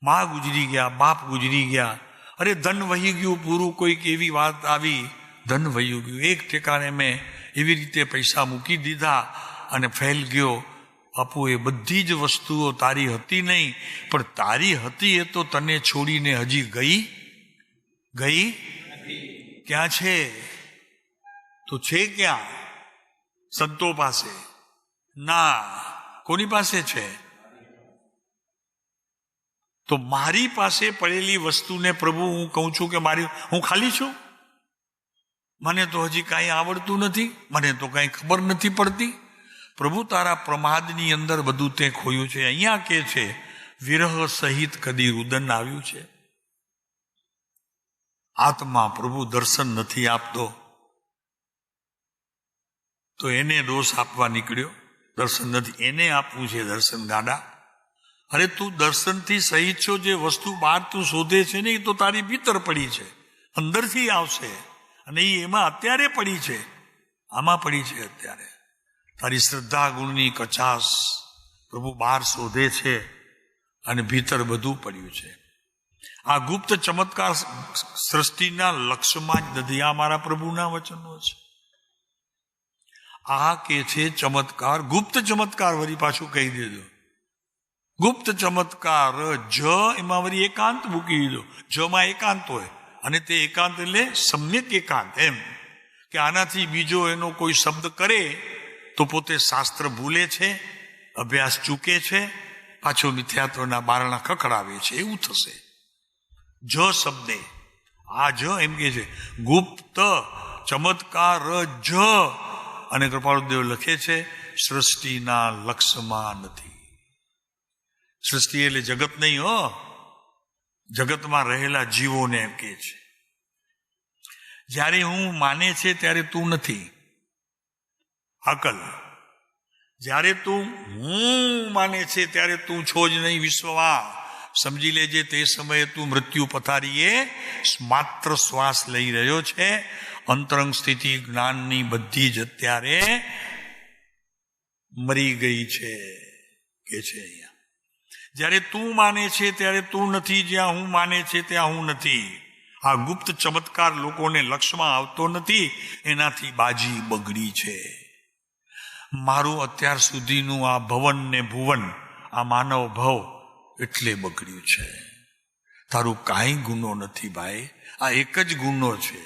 S1: મા ગુજરી ગયા, બાપ ગુજરી ગયા, અરે ધન વહી ગયું પૂરું. કોઈક એવી વાત આવી, ધન વહી ગયું, એક ઠેકાણે મેં એવી રીતે પૈસા મૂકી દીધા અને ફેલ ગયો. બાપુ એ બધી જ વસ્તુઓ તારી હતી નહીં, પણ તારી હતી એ તો તને છોડીને હજી ગઈ ક્યાં છે? તો છે ક્યાં? સંતો પાસે ના, કોની પાસે છે? તો મારી પાસે પડેલી વસ્તુને પ્રભુ હું કહું છું કે હું ખાલી છું. મને તો હજી કાંઈ આવડતું નથી, મને તો કાંઈ ખબર નથી પડતી. પ્રભુ તારા પ્રમાદની અંદર બધું તે ખોયું છે. અહીંયા કે છે વિરહ સહિત કદી રુદન આવ્યું છે. આત્મા પ્રભુ દર્શન નથી આપતો તો એને દોષ આપવા નીકળ્યો. દર્શન નથી, એને આપવું છે દર્શન ગાડા. અરે તું દર્શનથી સહિત છો. જે વસ્તુ બહાર તું શોધે છે ને એ તો તારી ભીતર પડી છે, અંદરથી આવશે, અને એ એમાં અત્યારે પડી છે, આમાં પડી છે અત્યારે. તારી શ્રદ્ધા ગુણની કચાસ પ્રભુ બહાર શોધે છે, અને ભીતર બધું પડ્યું છે. આ ગુપ્ત ચમત્કાર સૃષ્ટિના લક્ષ્યમાં જ નથી. આ મારા પ્રભુના વચનો છે. આ કે છે ચમત્કાર, ગુપ્ત ચમત્કાર. વળી પાછું કહી દેજો, ગુપ્ત ચમત્કાર. જ એમાં વળી એકાંત મૂકી દીધો. જમાં એકાંત હોય, અને તે એકાંત એટલે સમ્યક એકાંત. એમ કે આનાથી બીજો એનો કોઈ શબ્દ કરે તો પોતે શાસ્ત્ર ભૂલે છે, અભ્યાસ ચૂકે છે, પાછો મિથ્યાત્વના બારણા ખખડાવે છે, એવું થશે. જ શબ્દે આ જ એમ કે છે ગુપ્ત ચમત્કાર. જ અને કૃપાળુદેવ લખે છે સૃષ્ટિના લક્ષમાં નથી. સૃષ્ટિ એટલે જગત નહીં હો, જગતમાં રહેલા જીવોને એમ કે છે. જ્યારે હું માને છે ત્યારે તું નથી. અકલ. જ્યારે તું હું માને છે ત્યારે તું છો જ નહીં વિશ્વમાં. સમજી લેજે તે સમયે તું મૃત્યુ પથારીએ માત્ર શ્વાસ લઈ રહ્યો છે. અંતરંગ સ્થિતિ જ્ઞાનની બધી જ અત્યારે મરી ગઈ છે કે છે અહીંયા. જ્યારે તું માને છે ત્યારે તું નથી, જ્યાં હું માને છે ત્યાં હું નથી. આ ગુપ્ત ચમત્કાર લોકોને લક્ષમાં આવતો નથી, એનાથી બાજી બગડી છે. મારું અત્યાર સુધીનું આ ભવન ને ભુવન, આ માનવ ભવ એટલે બગડ્યું છે. તારું કાંઈ ગુનો નથી ભાઈ, આ એક જ ગુનો છે.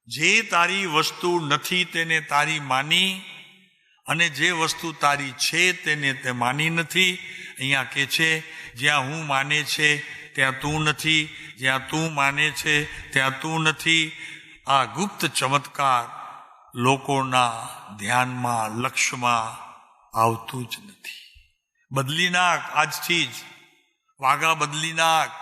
S1: જે તારી વસ્તુ નથી તેને તારી માની, અને જે વસ્તુ તારી છે તેને તે માની નથી. અહીંયા કે છે જ્યાં હું માને છે ત્યાં તું નથી, જ્યાં તું માને છે ત્યાં તું નથી. આ ગુપ્ત ચમત્કાર લોકોના ધ્યાનમાં લક્ષ્યમાં આવતું જ નથી. બદલી નાખ આજથી જ. વાઘા બદલી નાખ,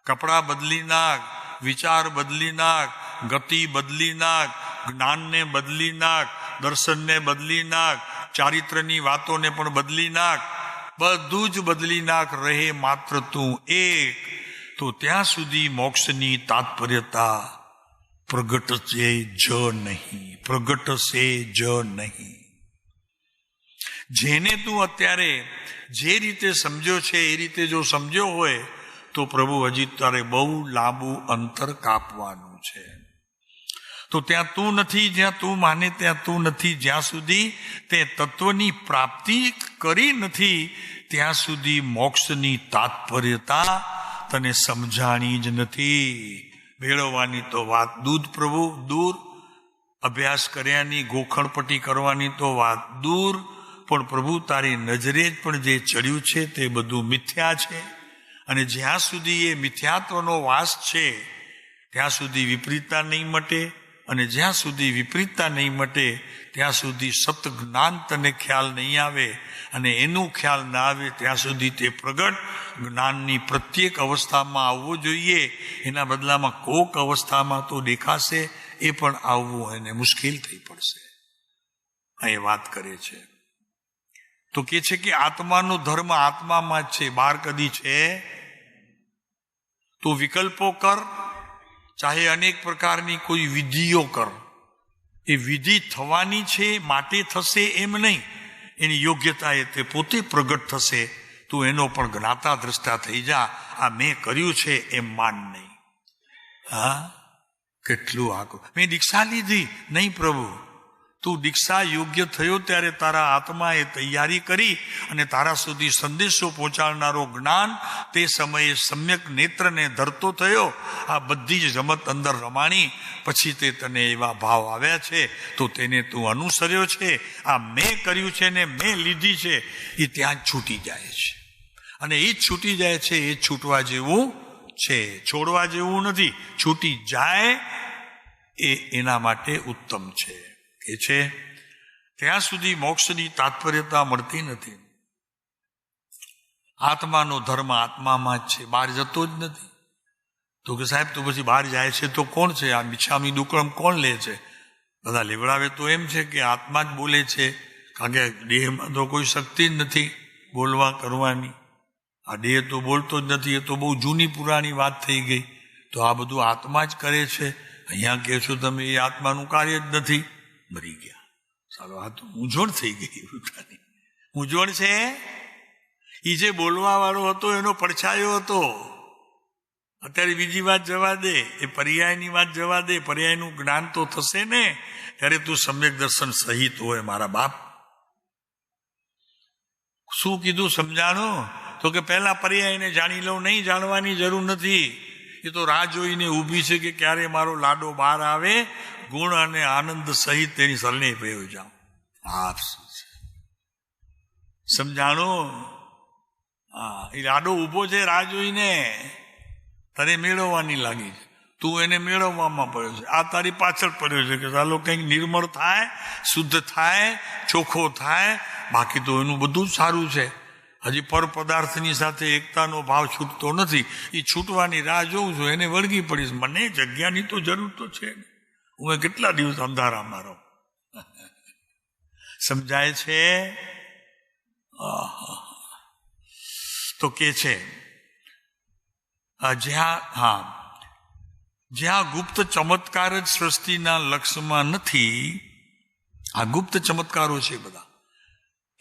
S1: કપડાં બદલી નાખ, વિચાર બદલી નાખ, ગતિ બદલી નાખ, જ્ઞાનને બદલી નાખ, દર્શનને બદલી નાખ, ચારિત્રની વાતોને પણ બદલી નાખ. બધું જ બદલી નાખ. રહે માત્ર તું એક, તો ત્યાં સુધી મોક્ષની તાત્પર્યતા પ્રગટશે જ નહીં, પ્રગટશે જ નહીં. જેને તું અત્યારે જે રીતે સમજ્યો છે એ રીતે જો સમજ્યો હોય તો પ્રભુ હજી તારે બહુ લાંબુ અંતર કાપવાનું છે. તો ત્યાં તું નથી, જ્યાં તું માને ત્યાં તું નથી. જ્યાં સુધી તે તત્વની પ્રાપ્તિ કરી નથી ત્યાં સુધી મોક્ષની તાત્પર્યતા તને સમજાણી જ નથી. મેળવવાની તો વાત દૂધ પ્રભુ દૂર, અભ્યાસ કર્યાની ગોખણપટ્ટી કરવાની તો વાત દૂર, પણ પ્રભુ તારી નજરે જ પણ જે ચડ્યું છે તે બધું મિથ્યા છે. અને જ્યાં સુધી એ મિથ્યાત્વનો વાસ છે ત્યાં સુધી વિપરીતતા નહીં મટે, અને જ્યાં સુધી વિપરીતતા નહીં મટે ત્યાં સુધી સત જ્ઞાન તને ખ્યાલ નહીં આવે, અને એનું ખ્યાલ ના આવે ત્યાં સુધી તે પ્રગટ જ્ઞાનની પ્રત્યેક અવસ્થામાં આવવો જોઈએ. એના બદલામાં કોક અવસ્થામાં તો દેખાશે, એ પણ આવવું એને મુશ્કેલ થઈ પડશે. અહીં વાત કરે છે તો કે છે કે આત્માનો ધર્મ આત્મામાં જ છે, બહાર કદી છે. તો વિકલ્પો કર, ચાહે અનેક પ્રકારની કોઈ વિધિઓ કર. એ વિધિ થવાની છે માટે થશે એમ નહીં, એની યોગ્યતા એ તે પોતે પ્રગટ થશે. તું એનો પણ જ્ઞાતા દ્રષ્ટા થઈ જા. આ મેં કર્યું છે એમ માન નહીં. હા, કેટલું આગળ. મેં દીક્ષા લીધી નહીં પ્રભુ. તું દીક્ષા યોગ્ય થયો ત્યારે તારા આત્માએ તૈયારી કરી અને તારા સુધી સંદેશો પહોંચાડનારો જ્ઞાન તે સમયે સમ્યક નેત્રને ધરતો થયો. આ બધી જ રમત અંદર રમાણી પછી તે તને એવા ભાવ આવ્યા છે તો તેને તું અનુસર્યો છે. આ મેં કર્યું છે ને મેં લીધી છે એ ત્યાં જ છૂટી જાય છે, અને એ જ છૂટી જાય છે. એ છૂટવા જેવું છે, છોડવા જેવું નથી. છૂટી જાય એ એના માટે ઉત્તમ છે. એ છે ત્યાં સુધી મોક્ષની તાત્પર્યતા મળતી નથી. આત્માનો ધર્મ આત્મામાં જ છે, બહાર જતો જ નથી. તો કે સાહેબ તો પછી બહાર જાય છે તો કોણ છે? આ મિચ્છામી દુક્કડમ કોણ લે છે? બધા લેવડાવે તો એમ છે કે આત્મા જ બોલે છે, કારણ કે દેહમાં તો કોઈ શક્તિ જ નથી બોલવા કરવાની. આ દેહ તો બોલતો જ નથી, એ તો બહુ જૂની પુરાણી વાત થઈ ગઈ. તો આ બધું આત્મા જ કરે છે. અહીંયા કહેશો તમે એ આત્માનું કાર્ય જ નથી. મરી ગયા. ચાલો, આ તો મૂંઝવણ થઈ ગઈ. મૂંઝવણ છે. એ જે બોલવા વાળો હતો એનો પડછાયો હતો. અત્યારે બીજી વાત જવા દે, એ પર્યાયની વાત જવા દે. પર્યાયનું જ્ઞાન તો થશે ને ત્યારે તું સમ્યક દર્શન સહિત હોય. મારા બાપ શું કીધું સમજાણું? તો કે પહેલા પર્યાયને જાણી લઉં. નહીં, જાણવાની જરૂર નથી. એ તો રાહ જોઈને ઊભી છે કે ક્યારે મારો લાડો બહાર આવે, ગુણ અને આનંદ સહિત તેની શરણે પયો જાઉં. આપ શું છે સમજાણું? હા, એ લાડો ઊભો છે રાહ જોઈને, તને મેળવવાની લાગી છે. તું એને મેળવવામાં પડ્યો છે, આ તારી પાછળ પડ્યો છે કે ચાલો કંઈક નિર્મળ થાય, શુદ્ધ થાય, ચોખ્ખો થાય. બાકી તો એનું બધું જ સારું છે. હજી પર પદાર્થની સાથે એકતાનો ભાવ છૂટતો નથી. એ છૂટવાની રાહ જોઉં છું, એને વળગી પડીશ. મને જગ્યાની તો જરૂર તો છે ને. હું કેટલા દિવસ અંધારામાં રહું. સમજાય છે? તો કે છે જ્યાં ગુપ્ત ચમત્કાર જ સૃષ્ટિના લક્ષ્યમાં નથી. આ ગુપ્ત ચમત્કારો છે બધા.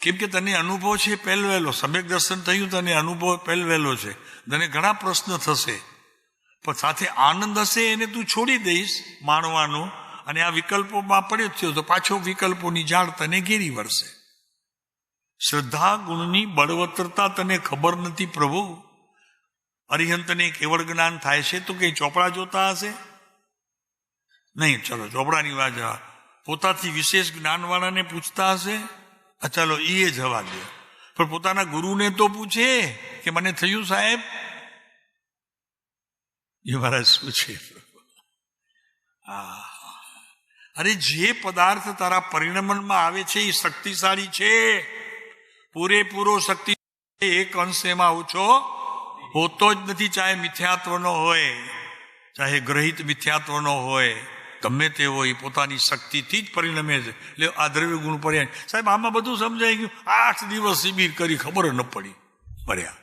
S1: કેમ કે તને અનુભવ છે પહેલવેલો, સમ્યક દર્શન થયું, તને અનુભવ પહેલવેલો છે. તને ઘણા પ્રશ્ન થશે, પણ સાથે આનંદ હશે. એને તું છોડી દઈશ માણવાનું, અને આ વિકલ્પોમાં પડ્યો થયો તો પાછો વિકલ્પોની ઝાડ તને ઘેરી વળશે. શ્રદ્ધા ગુણની બળવત્તરતા તને ખબર નથી પ્રભુ. અરિહંતને કેવળ જ્ઞાન થાય છે તો કઈ ચોપડા જોતા હશે? નહીં. ચલો ચોપડાની વાત જવા, પોતાથી વિશેષ જ્ઞાનવાળાને પૂછતા હશે? ચાલો એ જવા દે. પણ પોતાના ગુરુને તો પૂછે કે મને થયું સાહેબ? એ મારા શું છે? અરે જે પદાર્થ તારા પરિણમનમાં આવે છે એ શક્તિશાળી છે, પૂરેપૂરો શક્તિ. એક અંશ એમાં ઓછો હોતો જ નથી. ચાહે મિથ્યાત્વનો હોય, ચાહે ગ્રહિત મિથ્યાત્વનો હોય, ગમે તે હોય, પોતાની શક્તિથી જ પરિણમે છે. એટલે આ દ્રવ્ય ગુણ પર્યા. સાહેબ આમાં બધું સમજાઈ ગયું. 8 દિવસ શિબિર કરી, ખબર ન પડી પડ્યા.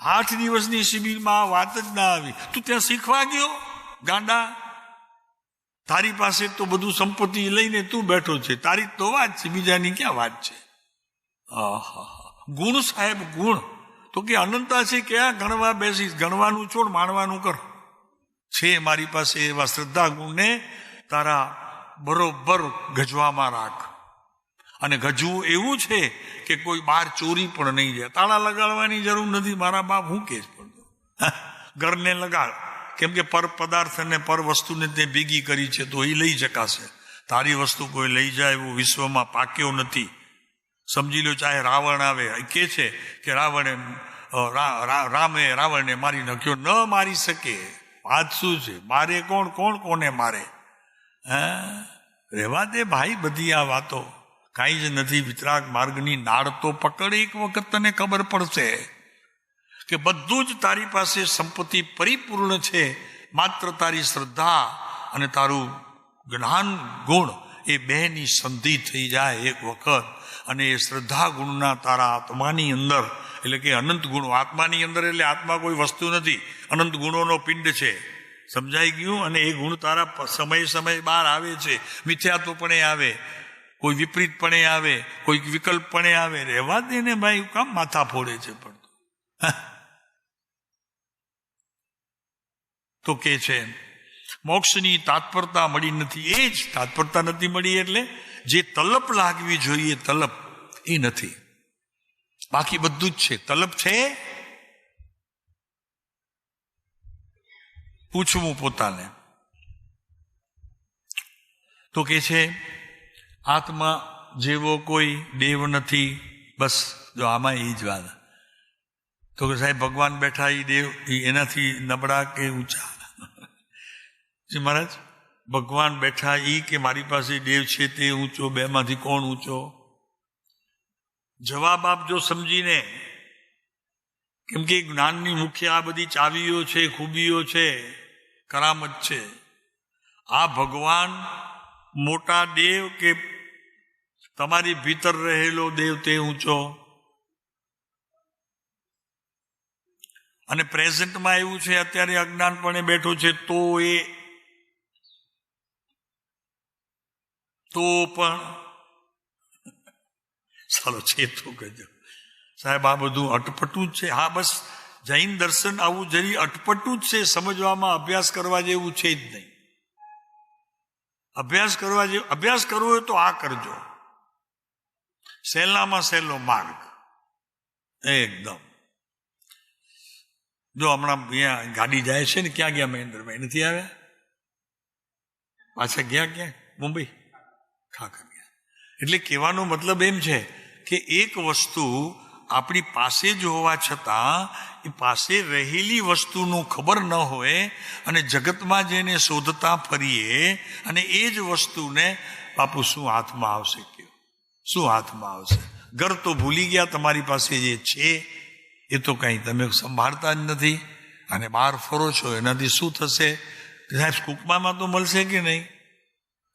S1: 8 દિવસની શિબિરમાં આ વાત જ ના આવી. તું ત્યાં શીખવા ગયો ગાંડા? તારી પાસે તો બધું સંપત્તિ લઈને તું બેઠો છે, તારી તો વાત છે, બીજાની ક્યાં વાત છે? ગુણ સાહેબ ગુણ તો કે અનંતા છે. ક્યાં ગણવા બેસીશ? ગણવાનું છોડ, માણવાનું કર. છે મારી પાસે એવા શ્રદ્ધા ગુણને તારા બરોબર ગજવામાં રાખ. અને ગજવું એવું છે કે કોઈ બહાર ચોરી પણ નહીં જાય. તાળા લગાડવાની જરૂર નથી. મારા બાપ હું કેસ પડતો ઘરને લગાડ. કેમ કે પર પદાર્થ અને પર વસ્તુને તે ભેગી કરી છે તો એ લઈ શકાશે. તારી વસ્તુ કોઈ લઈ જાય એવું વિશ્વમાં પાક્યો નથી. સમજી લો, ચાહે રાવણ આવે, કે છે કે રામે રાવણને મારી નાખ્યો. ન મારી શકે. વાત શું છે? મારે કોણ? કોણ કોને મારે? રહેવા દે ભાઈ બધી આ વાતો. કાંઈ જ નથી. વિતરાગ માર્ગની નાળ તો પકડ, એક વખત તને ખબર પડશે કે બધું જ તારી પાસે સંપત્તિ પરિપૂર્ણ છે. માત્ર તારી શ્રદ્ધા અને તારું જ્ઞાન ગુણ એ બેની સંધિ થઈ જાય એક વખત, અને એ શ્રદ્ધા ગુણના તારા આત્માની અંદર, એટલે કે અનંત ગુણો આત્માની અંદર, એટલે આત્મા કોઈ વસ્તુ નથી, અનંત ગુણોનો પિંડ છે. સમજાઈ ગયું? અને એ ગુણ તારા સમય બહાર આવે છે. મિથ્યાત્વપણે આવે, કોઈ વિપરીતપણે આવે, કોઈ વિકલ્પપણે આવે. રહેવા દે ને ભાઈ, કામ માથા ફોડે છે? પણ તો કે છે મોક્ષની તાત્પરતા મળી નથી. એ જ તાત્પરતા નથી મળી, એટલે જે તલપ લાગવી જોઈએ તલપ એ નથી. બાકી બધું જ છે. તલપ છે? પૂછવું પોતાને. તો કે છે આત્મા જેવો કોઈ દેવ નથી. બસ જો આમાં એ જ વાત. તો કે સાહેબ ભગવાન બેઠા એ દેવ એનાથી નબળા કે ઊંચા? મહારાજ ભગવાન બેઠા એ કે મારી પાસે દેવ છે તે ઊંચો? બેમાંથી કોણ ઊંચો? જવાબ આપજો સમજીને. કેમ કે જ્ઞાનની મુખ્ય આ બધી ચાવીઓ છે, ખૂબીઓ છે, કરામત છે. આ ભગવાન મોટા દેવ કે તમારી ભીતર રહેલો દેવ તે ઊંચો? અને પ્રેઝન્ટમાં એવું છે અત્યારે અજ્ઞાનપણે બેઠો છે તો પણ ચાલો છે તો કહેજો સાહેબ આ બધું અટપટું જ છે. હા બસ જૈન દર્શન આવું જરી અટપટું જ છે. સમજવામાં અભ્યાસ કરવા જેવું છે જ નહીં. અભ્યાસ કરવો હોય તો આ કરજો. સહેલામાં સહેલો માર્ગ એકદમ. જો હમણાં અહીંયા ગાડી જાય છે ને, ક્યાં ગયા મહેન્દ્રભાઈ? નથી આવ્યા? પાછા ગયા ક્યાં? મુંબઈ ખાખર ગયા. એટલે કહેવાનો મતલબ એમ છે કે એક વસ્તુ આપણી પાસે જ હોવા છતાં એ પાસે રહેલી વસ્તુનું ખબર ન હોય અને જગતમાં જઈને શોધતા ફરીએ અને એ જ વસ્તુને બાપુ શું હાથમાં આવશે, કયો શું હાથમાં આવશે? ઘર તો ભૂલી ગયા, તમારી પાસે જે છે એ તો કંઈ તમે સંભાળતા જ નથી અને બહાર ફરો છો, એનાથી શું થશે? સાહેબ કુકમામાં તો મળશે કે નહીં?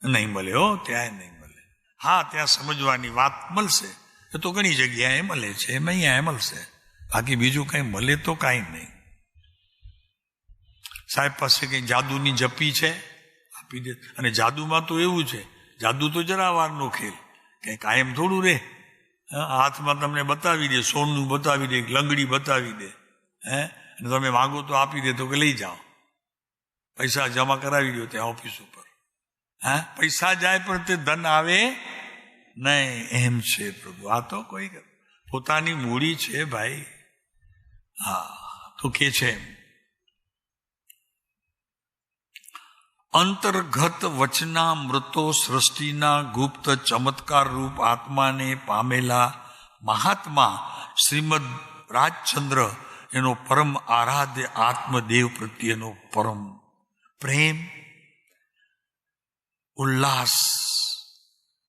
S1: નહીં મળે હો, ત્યાં નહીં મળે. હા, ત્યાં સમજવાની વાત મળશે, એ તો ઘણી જગ્યાએ મળે છે, એમ અહીંયા મળશે, બાકી બીજું કંઈ મળે તો કાંઈ નહીં. સાહેબ પાસે કંઈ જાદુની જપી છે, આપી દે. અને જાદુમાં તો એવું છે, જાદુ તો જરા વારનો ખેલ, કંઈ કાયમ થોડું રહે. હાથમાં તમને બતાવી દે, સોનું બતાવી દે, લંગડી બતાવી દે, અને તમે માગો તો આપી દે, તો કે લઈ જાઓ, પૈસા જમા કરાવી દો ત્યાં ઓફિસ ઉપર. પૈસા જાય પણ તે ધન આવે નહીં, એમ છે પ્રભુ. આ તો કોઈ પોતાની મૂડી છે ભાઈ. હા, તો કે છે અંતર્ગત વચના મૃતો સૃષ્ટિના ગુપ્ત ચમત્કાર રૂપ આત્માને પામેલા મહાત્મા શ્રીમદ રાજચંદ્ર એનો પરમ આરાધ્ય આત્મદેવ પ્રત્યેનો પરમ પ્રેમ, ઉલ્લાસ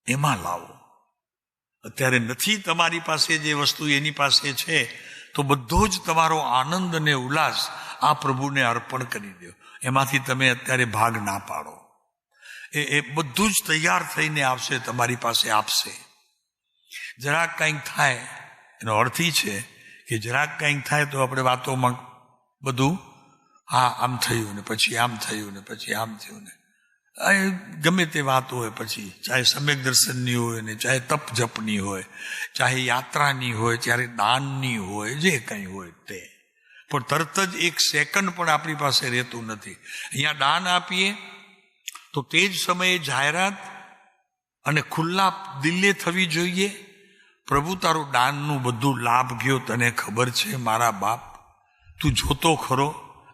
S1: એમાં લાવો. અત્યારે નથી તમારી પાસે જે વસ્તુ એની પાસે છે, તો બધો જ તમારો આનંદ અને ઉલ્લાસ આ પ્રભુને અર્પણ કરી દો. એમાંથી તમે અત્યારે ભાગ ના પાડો. એ બધું જ તૈયાર થઈને આવશે, તમારી પાસે આપશે. જરાક કંઈક થાય, એનો અર્થ એ છે કે જરાક કંઈક થાય તો આપણે વાતોમાં બધું હા આમ થયું ને પછી આમ થયું ને પછી આમ થયું ને, ગમે તે વાત હોય, પછી ચાહે સમ્યક દર્શનની હોય ને ચાહે તપ જપની હોય, ચાહે યાત્રાની હોય, ચાહે દાનની હોય, જે કંઈ હોય તે. પણ તરત જ એક સેકન્ડ પણ આપણી પાસે રહેતું નથી. અહીંયા દાન આપીએ તો તે જ સમયે જાહેરાત અને ખુલ્લા દિલે થવી જોઈએ, પ્રભુ તારું દાનનું બધું લાભ ગયો તને ખબર છે મારા બાપ, તું જોતો ખરો,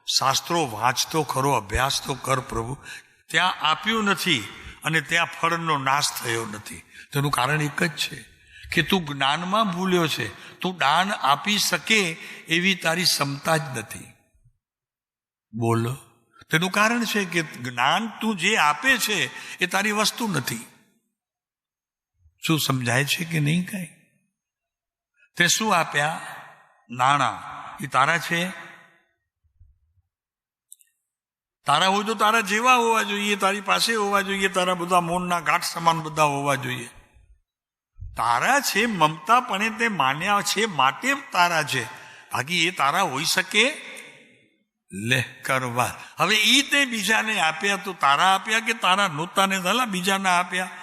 S1: શાસ્ત્રો વાંચતો ખરો, અભ્યાસ તો કર પ્રભુ. ત્યાં આપ્યું નથી અને ત્યાં ફળનો નાશ થયો નથી. તેનું કારણ એક જ છે કે તું જ્ઞાનમાં ભૂલ્યો છે. તું દાન આપી શકે એવી તારી ક્ષમતા જ નથી. બોલો, તેનું કારણ છે કે જ્ઞાન તું જે આપે છે એ તારી વસ્તુ નથી. શું સમજાય છે કે નહીં? કઈ તે શું આપ્યા? નાણાં. એ તારા છે? તારા હોય તો તારા જેવા હોવા જોઈએ, તારી પાસે હોવા જોઈએ, તારા બધા મોનના ગાંઠ સમાન બધા હોવા જોઈએ. તારા છે, મમતાપણે તે માન્યા છે માટે તારા છે, બાકી એ તારા હોઈ શકે લે કરવા. હવે ઈ તે બીજાને આપ્યા તો તારા આપ્યા કે તારા નહોતાને ધલા બીજાના આપ્યા?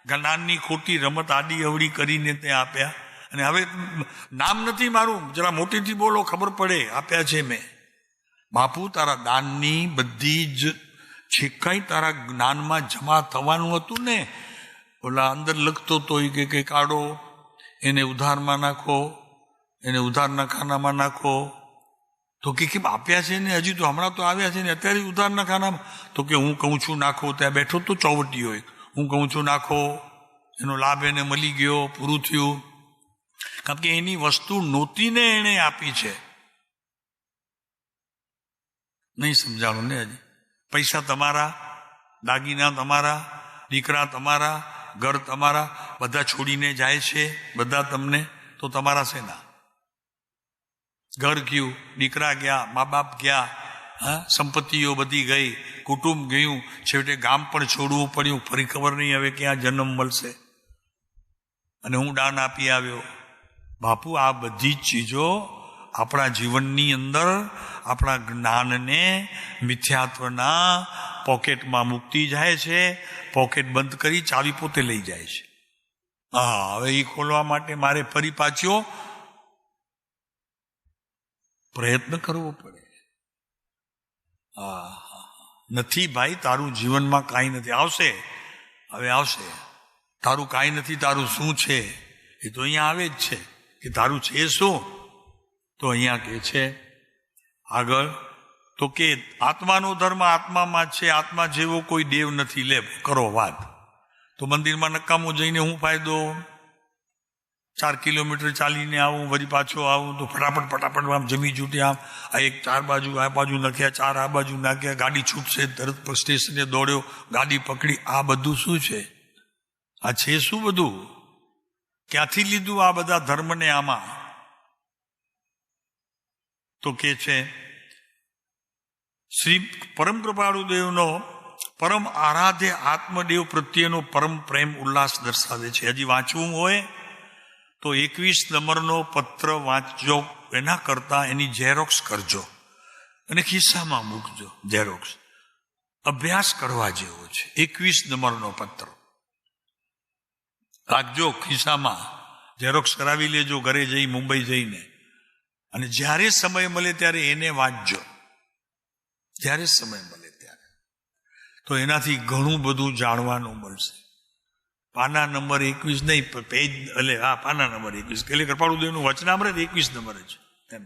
S1: જ્ઞાનની ખોટી રમત આડી અવડી કરીને તે આપ્યા. અને હવે નામ નથી મારું, જરા મોટેથી બોલો, ખબર પડે આપ્યા છે મેં. બાપુ તારા દાનની બધી જ જે કંઈ તારા જ્ઞાનમાં જમા થવાનું હતું ને, ઓલા અંદર લખતો તો એ કે કાઢો, એને ઉધારમાં નાખો, એને ઉધારના ખાનામાં નાખો. તો કે કેમ આપ્યા છે ને, હજી તો હમણાં તો આવ્યા છે ને, અત્યારે ઉધારના ખાનામાં. તો કે હું કહું છું નાખો, ત્યાં બેઠો તો ચોવટી હોય, હું કહું છું નાખો, એનો લાભ એને મળી ગયો, પૂરું થયું. કારણ કે એની વસ્તુ નહોતી ને એણે આપી છે. નહીં સમજાણું ને હજી? પૈસા તમારા, દાગીના તમારા, દીકરા તમારા, ઘર તમારા, બધા છોડીને જાય છે, બધા તમને, તો તમારા છે ના? ઘર ગયું, દીકરા ગયા, મા બાપ ગયા, સંપત્તિઓ બધી ગઈ, કુટુંબ ગયું, છેવટે ગામ પણ છોડવું પડ્યું, ફરી ખબર નહીં હવે ક્યાં જન્મ મળશે. અને હું દાન આપી આવ્યો. બાપુ આ બધી જ ચીજો આપણા જીવનની અંદર આપણા જ્ઞાનને મિથ્યાત્વના પોકેટમાં મૂકતી જાય છે. પોકેટ બંધ કરી ચાવી પોતે લઈ જાય છે. હા, હવે એ ખોલવા માટે મારે ફરી પાછો પ્રયત્ન કરવો પડે. હા, નથી ભાઈ, તારું જીવનમાં કાંઈ નથી. આવશે, હવે આવશે. તારું કાંઈ નથી, તારું શું છે એ તો અહીંયા આવે જ છે. કે તારું છે શું? તો અહીંયા કે છે આગળ, તો કે આત્માનો ધર્મ આત્મામાં જ છે, આત્મા જેવો કોઈ દેવ નથી. લે કરો વાત. તો મંદિરમાં નકામો જઈને શું ફાયદો? 4 કિલોમીટર ચાલીને આવું, વળી પાછો આવું તો ફટાફટ આમ જમી છૂટી, આમ આ એક 4 બાજુ આ બાજુ નાખ્યા, 4 આ બાજુ નાખ્યા, ગાડી છૂટશે, તરત સ્ટેશને દોડ્યો, ગાડી પકડી. આ બધું શું છે? આ છે શું બધું? ક્યાંથી લીધું આ બધા ધર્મને આમાં? તો કે છે શ્રી પરમ કૃપાળુ દેવનો પરમ આરાધ્ય આત્મદેવ પ્રત્યેનો પરમ પ્રેમ ઉલ્લાસ દર્શાવે છે. હજી વાંચવું હોય તો 21 નંબરનો પત્ર વાંચજો. એના કરતા એની ઝેરોક્સ કરજો અને ખિસ્સામાં મૂકજો. ઝેરોક્સ અભ્યાસ કરવા જેવો છે. 21 નંબરનો પત્ર રાખજો ખિસ્સામાં, ઝેરોક્સ કરાવી લેજો ઘરે જઈ, મુંબઈ જઈને. અને જ્યારે સમય મળે ત્યારે એને વાંચજો, જ્યારે સમય મળે ત્યારે. તો એનાથી ઘણું બધું જાણવાનું મળશે. પાના નંબર 21 નહીં, પેજ એટલે હા પાના નંબર 21, એટલે કૃપાળુદેવનું વચનામૃત 21 નંબર છે એમ.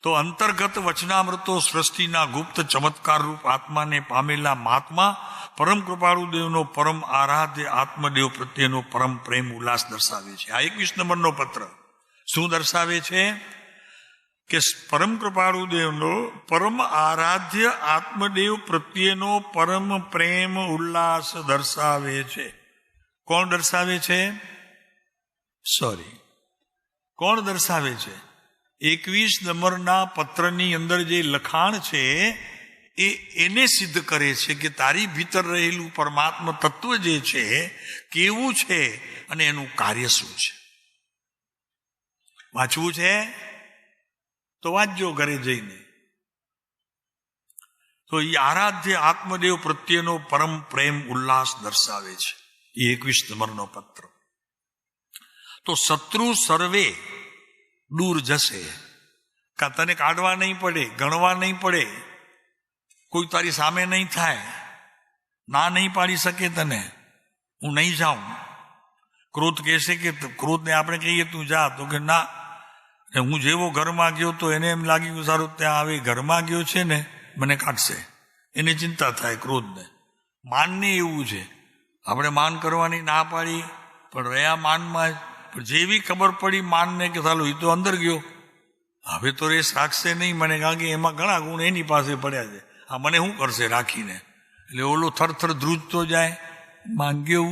S1: તો અંતર્ગત વચનામૃતો સૃષ્ટિના ગુપ્ત ચમત્કાર રૂપ આત્માને પામેલા મહાત્મા પરમ કૃપાળુદેવનો પરમ આરાધ્ય આત્મદેવ પ્રત્યેનો પરમ પ્રેમ ઉલ્લાસ દર્શાવે છે. આ 21 નંબરનો પત્ર શું દર્શાવે છે? કે પરમ કૃપાળુદેવનો પરમ આરાધ્ય આત્મદેવ પ્રત્યેનો પરમ પ્રેમ ઉલ્લાસ દર્શાવે છે. કોણ દર્શાવે છે? કોણ દર્શાવે છે? 21 નંબરના પત્રની અંદર જે લખાણ છે એને સિદ્ધ કરે છે કે તારી ભીતર રહેલું પરમાત્મા તત્વ જે છે કેવું છે અને એનું કાર્ય શું છે. વાંચવું છે તો વાંચજો ઘરે જઈને. તો એ આરાધ્ય આત્મદેવ પ્રત્યેનો પરમ પ્રેમ ઉલ્લાસ દર્શાવે છે એ 21 નંબરનો પત્ર. તો શત્રુ સર્વે દૂર જશે. તને કાઢવા નહીં પડે, ગણવા નહીં પડે, કોઈ તારી સામે નહીં થાય, ના નહીં પાડી શકે તને, હું નહીં જાઉં. ક્રોધ કહેશે કે ક્રોધને આપણે કહીએ તું જા, તો કે ના. હું જેવો ઘરમાં ગયો તો એને એમ લાગ્યું સારું ત્યાં આવે, ઘરમાં ગયો છે ને મને કાઢશે, એને ચિંતા થાય ક્રોધને. માનને એવું છે, આપણે માન કરવાની ના પાડી પણ રહ્યા માનમાં જ. પણ જેવી ખબર પડી માનને કે ચાલો એ તો અંદર ગયો, હવે તો રેસ રાખશે નહીં મને, કારણ કે એમાં ઘણા ગુણ એની પાસે પડ્યા છે, આ મને શું કરશે રાખીને. એટલે ઓલો થરથર ધ્રુજતો જાય, માંગ્યો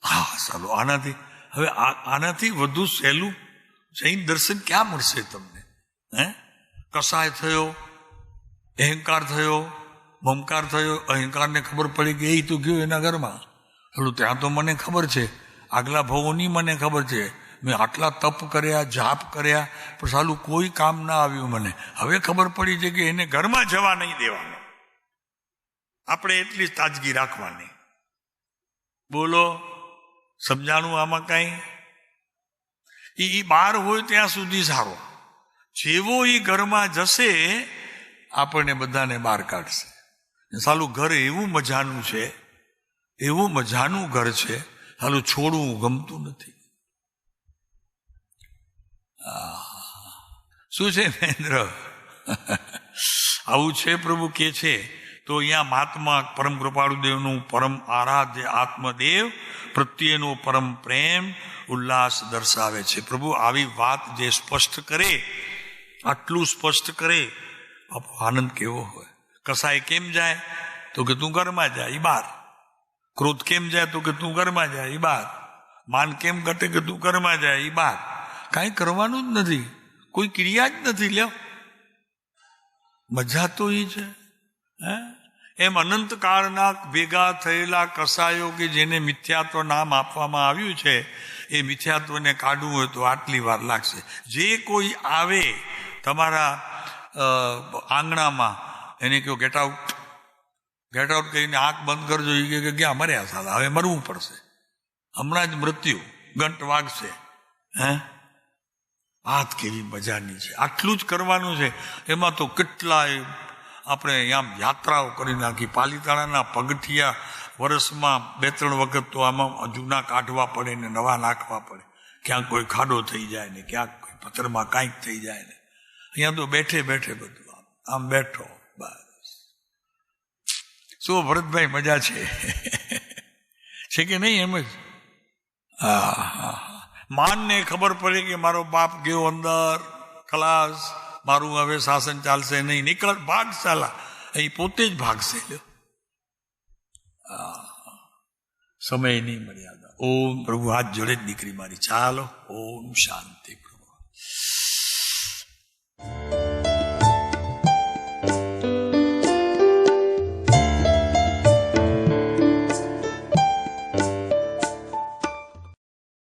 S1: હા ચાલો આનાથી. હવે આનાથી વધુ સહેલું જૈન દર્શન ક્યાં મળશે તમને? કસાય થયો, અહંકાર થયો, મમકાર થયો. અહંકારને ખબર પડી કે એ તો ગયો એના ઘરમાં, ચાલો ત્યાં તો મને ખબર છે, આગલા ભવોની મને ખબર છે, મેં આટલા તપ કર્યા, જાપ કર્યા, પણ સાલું કોઈ કામ ના આવ્યું મને. હવે ખબર પડી છે કે એને ઘરમાં જવા નહીં દેવાનો. આપણે એટલી જ તાજગી રાખવાની. બોલો સમજાણું આમાં કઈ? એ બહાર હોય ત્યાં સુધી સારો, જેવો એ ઘરમાં જશે આપણને બધાને બહાર કાઢશે. સાલું ઘર એવું મજાનું છે, એવું મજાનું ઘર છે, સાલું છોડવું ગમતું નથી. શું છે મહેન્દ્ર? આવું છે પ્રભુ કે છે. તો અહીંયા મહાત્મા પરમ કૃપાળુદેવનું પરમ આરાધ્ય આત્મદેવ પ્રત્યેનો પરમ પ્રેમ ઉલ્લાસ દર્શાવે છે. પ્રભુ આવી વાત જે સ્પષ્ટ કરે, આટલું સ્પષ્ટ કરે, બાપુ આનંદ કેવો હોય. કસાય કેમ જાય તો કે તું ઘરમાં જા, એ બહાર. ક્રોધ કેમ જાય તો કે તું ઘરમાં જા, એ બહાર. માન કેમ ઘટે કે તું ઘરમાં જાય, એ બહાર. કાંઈ કરવાનું જ નથી, કોઈ ક્રિયા જ નથી. લ્યો મજા તો એ છે. એમ અનંતકાળના ભેગા થયેલા કસાયો કે જેને મિથ્યાત્વ નામ આપવામાં આવ્યું છે, એ મિથ્યાત્વને કાઢવું હોય તો આટલી વાર લાગશે. જે કોઈ આવે તમારા આંગણામાં એને કહો ગેટ આઉટ, ગેટ આઉટ કહીને આંખ બંધ કરજો. એ કે ક્યાં મર્યા સાલા, હવે મરવું પડશે, હમણાં જ મૃત્યુ ઘંટ વાગશે. વાત કેવી મજાની છે. આટલું જ કરવાનું છે. એમાં તો કેટલાય આપણે આમ યાત્રાઓ કરી નાખી. પાલીતાણાના પગથિયા વર્ષમાં 2-3 વખત તો આમાં જૂના કાઢવા પડે ને નવા નાખવા પડે. ક્યાંક કોઈ ખાડો થઈ જાય ને ક્યાંક કોઈ પથ્થરમાં કાંઈક થઈ જાય ને. અહીંયા તો બેઠે બેઠે બધું આમ બેઠો બસ. શું ભરતભાઈ મજા છે કે નહીં? એમ જ માનને ખબર પડે કે મારો બાપ ગયો અંદર, ખલાસ, મારું હવે શાસન ચાલશે નહીં, નીકળ, ભાગ ચાલા, અહીં પોતે જ ભાગશે. લ્યો, સમયની મર્યાદા. ઓમ પ્રભુ હાથ જોડે જ દીકરી મારી, ચાલો. ઓમ શાંતિ પ્રભુ.